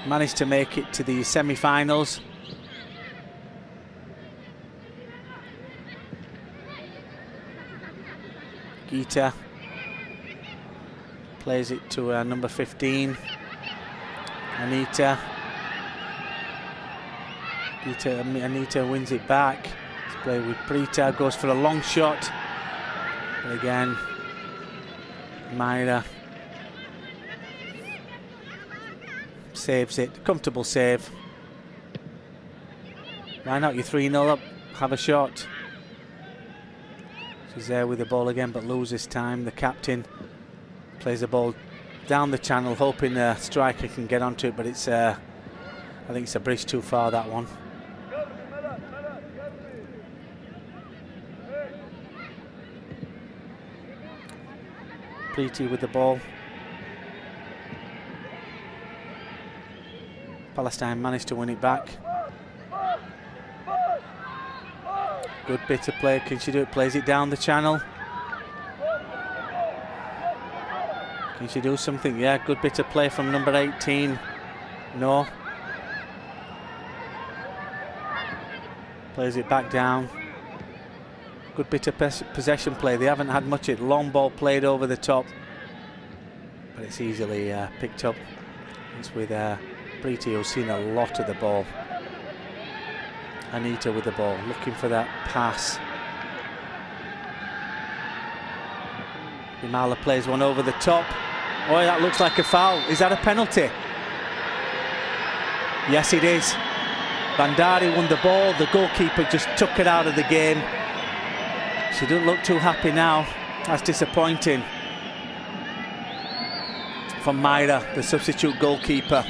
Managed to make it to the semi-finals. Geeta plays it to number 15, Anita. Anita wins it back. Let's play with Preeta, goes for a long shot. But again, Myra saves it. Comfortable save. Why not? You're 3-0 up. Have a shot. She's there with the ball again, but loses time. The captain plays the ball down the channel, hoping a striker can get onto it, but it's I think it's a bridge too far, that one. Preeti with the ball. Palestine managed to win it back. Good bit of play. Can she do it? Plays it down the channel. Can she do something? Yeah, good bit of play from number 18. No. Plays it back down. Good bit of possession play. They haven't had much of it. Long ball played over the top, but it's easily picked up. It's with Preeti, who's seen a lot of the ball. Anita with the ball, looking for that pass. Imala plays one over the top. Oh, that looks like a foul. Is that a penalty? Yes, it is. Bandari won the ball. The goalkeeper just took it out of the game. She doesn't look too happy now. That's disappointing. From Myra, the substitute goalkeeper.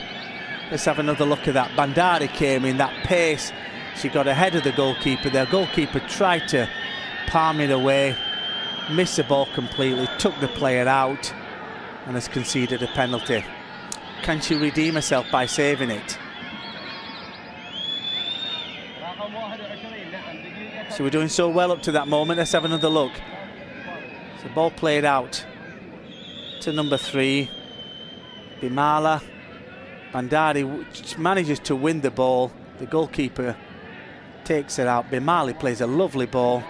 Let's have another look at that. Bandari came in, that pace. She got ahead of the goalkeeper. Their goalkeeper tried to palm it away, missed the ball completely, took the player out, and has conceded a penalty. Can she redeem herself by saving it? So we're doing so well up to that moment. Let's have another look. So ball played out to number 3, Bimala. Bandari manages to win the ball. The goalkeeper takes it out. Bimali plays a lovely ball.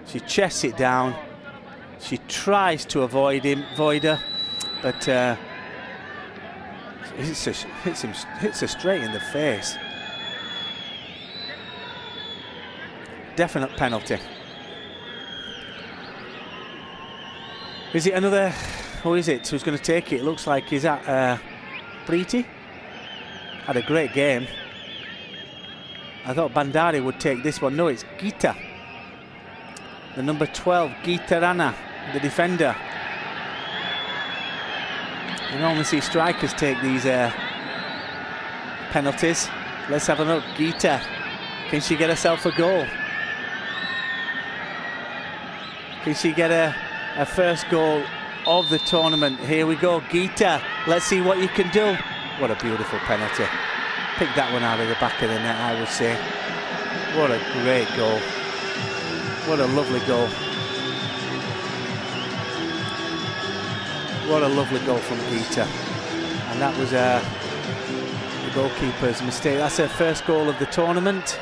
She chests it down. She tries to avoid her, but hits her straight in the face. Definite penalty. Is it another? Who is it? Who's going to take it? It looks like, is that Preeti? Had a great game. I thought Bandari would take this one. No, it's Gita. The number 12, Gita Rana, the defender. You normally see strikers take these penalties. Let's have a look. Gita, can she get herself a goal? Can she get a first goal of the tournament? Here we go, Gita. Let's see what you can do. What a beautiful penalty. Pick that one out of the back of the net, I would say. What a great goal. What a lovely goal. What a lovely goal from Gita. And that was the goalkeeper's mistake. That's her first goal of the tournament.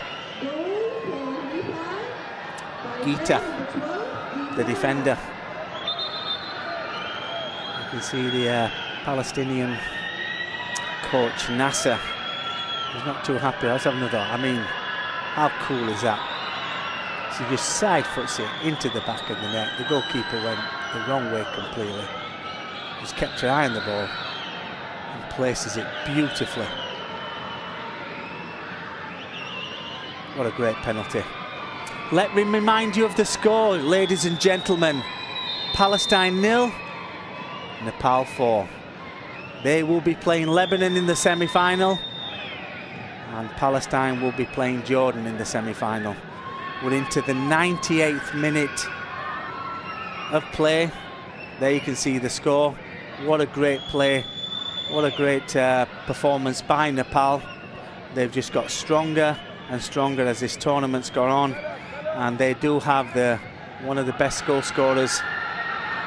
Gita, the defender. You can see the Palestinian coach, Nasser. He's not too happy. Let's have another. I mean, how cool is that? She just side foots it into the back of the net. The goalkeeper went the wrong way completely. Just kept her eye on the ball and places it beautifully. What a great penalty. Let me remind you of the score, ladies and gentlemen. Palestine 0, Nepal 4. They will be playing Lebanon in the semi-final, and Palestine will be playing Jordan in the semi-final. We're into the 98th minute of play. There you can see the score. What a great play. What a great performance by Nepal. They've just got stronger and stronger as this tournament's gone on, and they do have one of the best goal scorers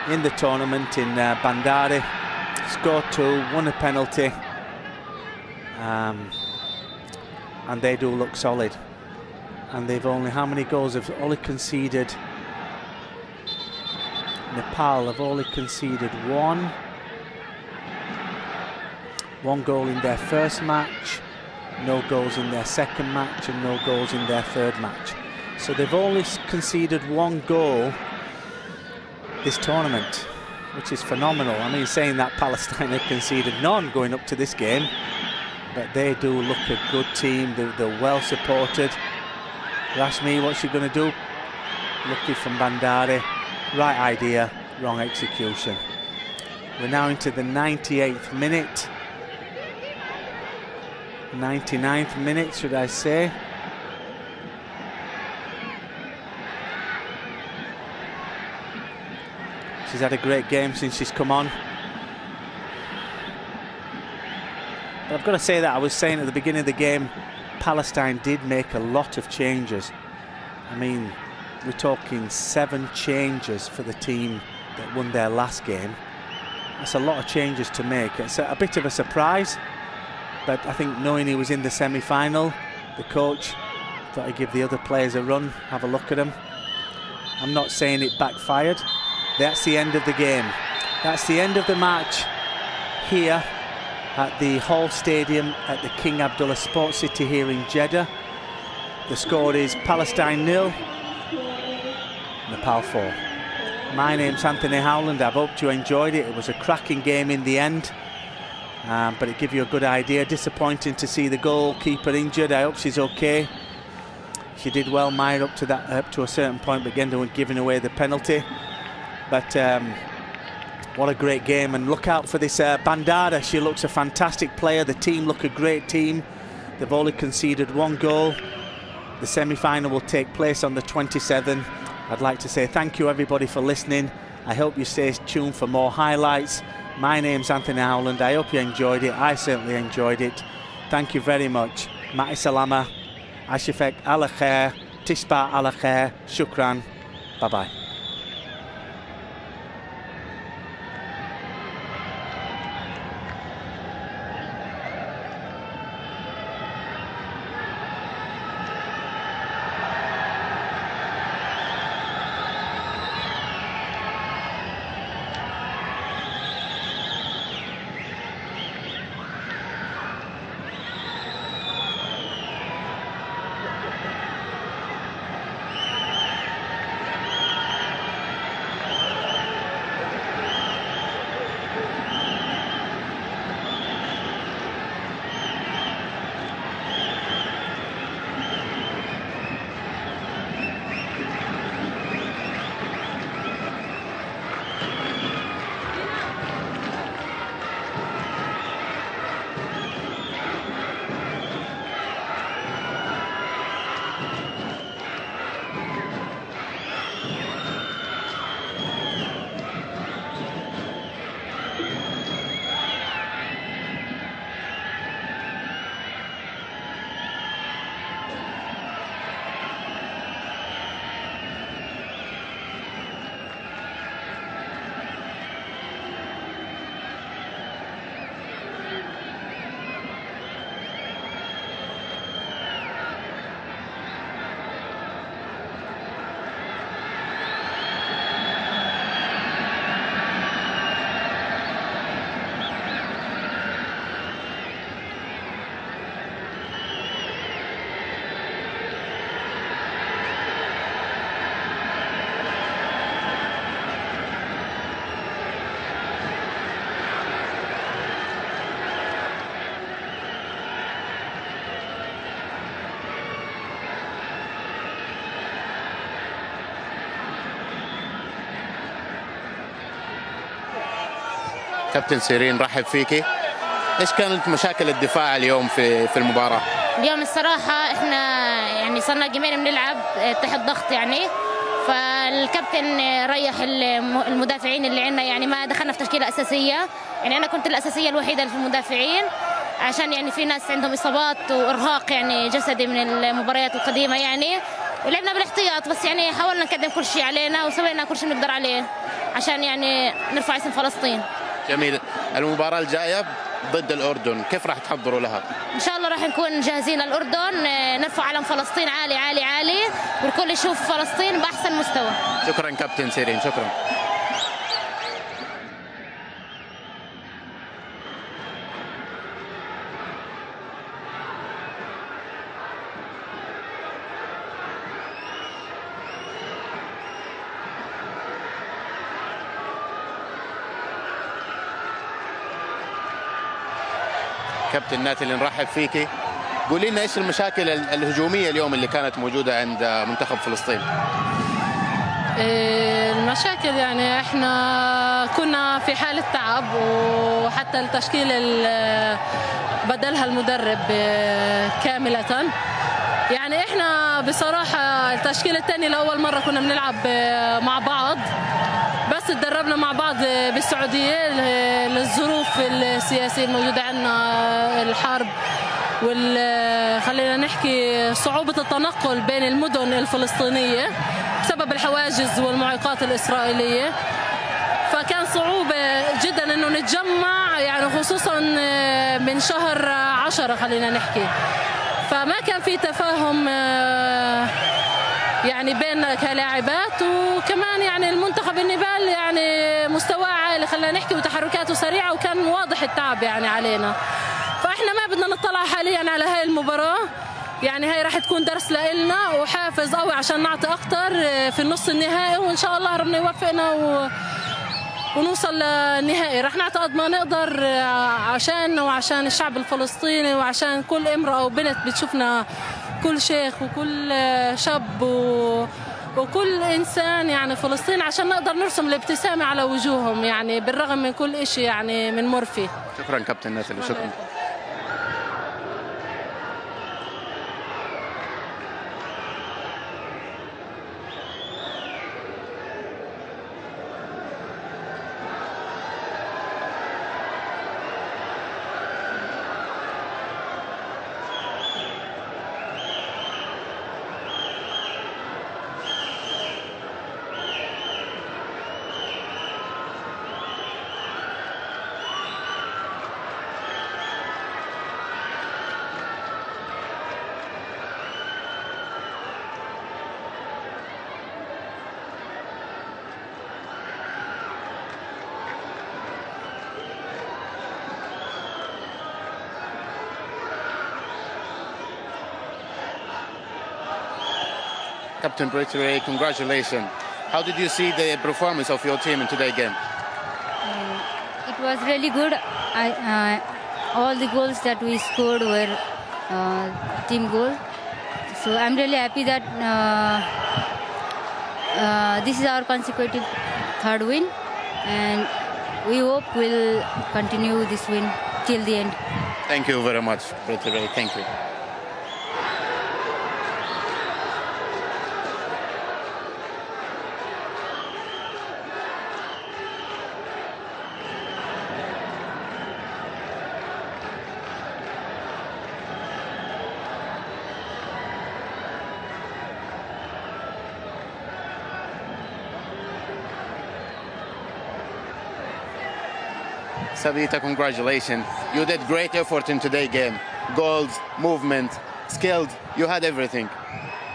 in the tournament in Bandari. Scored 2, won a penalty, and they do look solid. And they've only, how many goals have only conceded? Nepal have only conceded one goal in their first match, no goals in their second match, and no goals in their third match. So they've only conceded 1 goal this tournament, which is phenomenal. I mean, saying that Palestine have conceded none going up to this game, but they do look a good team. They're well supported. You ask me, what's she going to do? Lucky from Bandari. Right idea, wrong execution. We're now into the 98th minute. 99th minute, should I say. She's had a great game since she's come on. But I've got to say that I was saying at the beginning of the game, Palestine did make a lot of changes. I mean, we're talking 7 changes for the team that won their last game. That's a lot of changes to make. It's a bit of a surprise, but I think knowing he was in the semi-final, the coach thought he'd give the other players a run, have a look at them. I'm not saying it backfired. That's the end of the game. That's the end of the match here at the Hall Stadium at the King Abdullah Sports City here in Jeddah. The score is Palestine 0, Nepal 4. My name's Anthony Howland. I hope you enjoyed it. It was a cracking game in the end, but it gave you a good idea. Disappointing to see the goalkeeper injured. I hope she's okay. She did well, Maya, up to a certain point, but again, they were giving away the penalty. But what a great game, and look out for this Bandara. She looks a fantastic player. The team look a great team. They've only conceded 1 goal. The semi-final will take place on the 27th. I'd like to say thank you everybody for listening. I hope you stay tuned for more highlights. My name's Anthony Howland. I hope you enjoyed it. I certainly enjoyed it. Thank you very much. Ma'i salama. Ashifek ala khair. Tishba ala khair. Shukran. Bye-bye. كابتن سيرين، رحب فيكي. ايش كانت مشاكل الدفاع اليوم في المباراة؟ اليوم الصراحة احنا يعني صرنا جيمين بنلعب تحت ضغط يعني، فالكابتن ريح المدافعين اللي عندنا، يعني ما دخلنا في تشكيلة أساسية. يعني أنا كنت الأساسية الوحيدة في المدافعين، عشان يعني في ناس عندهم إصابات وإرهاق يعني جسدي من المباريات القديمة يعني، ولعبنا بالاحتياط. بس يعني حاولنا نقدم كل شيء علينا وسوينا كل شيء نقدر عليه عشان يعني نرفع اسم فلسطين. جميل. المباراة الجاية ضد الأردن كيف راح تحضروا لها؟ إن شاء الله راح نكون جاهزين للأردن، نرفع علم فلسطين عالي عالي عالي، والكل يشوف فلسطين بأحسن مستوى. شكرا كابتن سيرين، شكرا. كابتن ناتالي، نرحب فيكي. قولي لنا ايش المشاكل الهجوميه اليوم اللي كانت موجوده عند منتخب فلسطين؟ المشاكل يعني احنا كنا في حاله تعب، وحتى التشكيله بدلها المدرب كامله. يعني احنا بصراحه التشكيله الثانيه لاول مره كنا بنلعب مع بعض، بس تدربنا مع بعض بالسعوديه للظروف السياسيه الموجوده عندنا، الحرب خلينا نحكي صعوبه التنقل بين المدن الفلسطينيه بسبب الحواجز والمعيقات الاسرائيليه. فكان صعوبة جدا إنه نتجمع، يعني خصوصا من شهر 10 خلينا نحكي، فما كان في تفاهم يعني بين كلاعبات، وكمان يعني المنتخب النيبال يعني مستواه عالي خلينا نحكي وتحركاته سريعة، وكان واضح التعب يعني علينا. فإحنا ما بدنا نطلع حاليا على هاي المباراة، يعني هاي راح تكون درس لنا وحافز قوي عشان نعطي أكتر في النص النهائي، وإن شاء الله ربنا يوفقنا ونوصل للنهائي. راح نعطي قد ما نقدر عشان وعشان الشعب الفلسطيني وعشان كل امرأة وبنت بتشوفنا، كل شيخ وكل شاب وكل إنسان يعني فلسطين، عشان نقدر نرسم الابتسامة على وجوههم يعني بالرغم من كل إشي يعني بنمر فيه. شكرا كابتن ناتالي، شكرا. Captain Brittany, congratulations. How did you see the performance of your team in today's game? It was really good. All the goals that we scored were team goals. So I'm really happy that this is our consecutive third win, and we hope we'll continue this win till the end. Thank you very much, Brittany. Thank you. Savita, congratulations. You did great effort in today's game. Goals, movement, skilled. You had everything.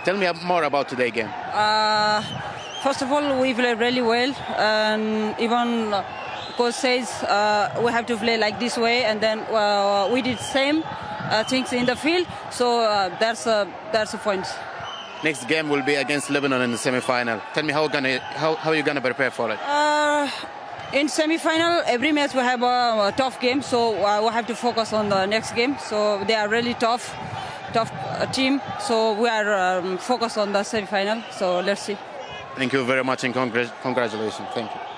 Tell me more about today's game. First of all, we played really well. And even coach says we have to play like this way. And then we did same things in the field. So that's a point. Next game will be against Lebanon in the semi-final. Tell me how are you gonna prepare for it? In semi-final, every match we have a tough game, so we have to focus on the next game. So they are really tough team. So we are focused on the semi-final. So let's see. Thank you very much and congratulations. Thank you.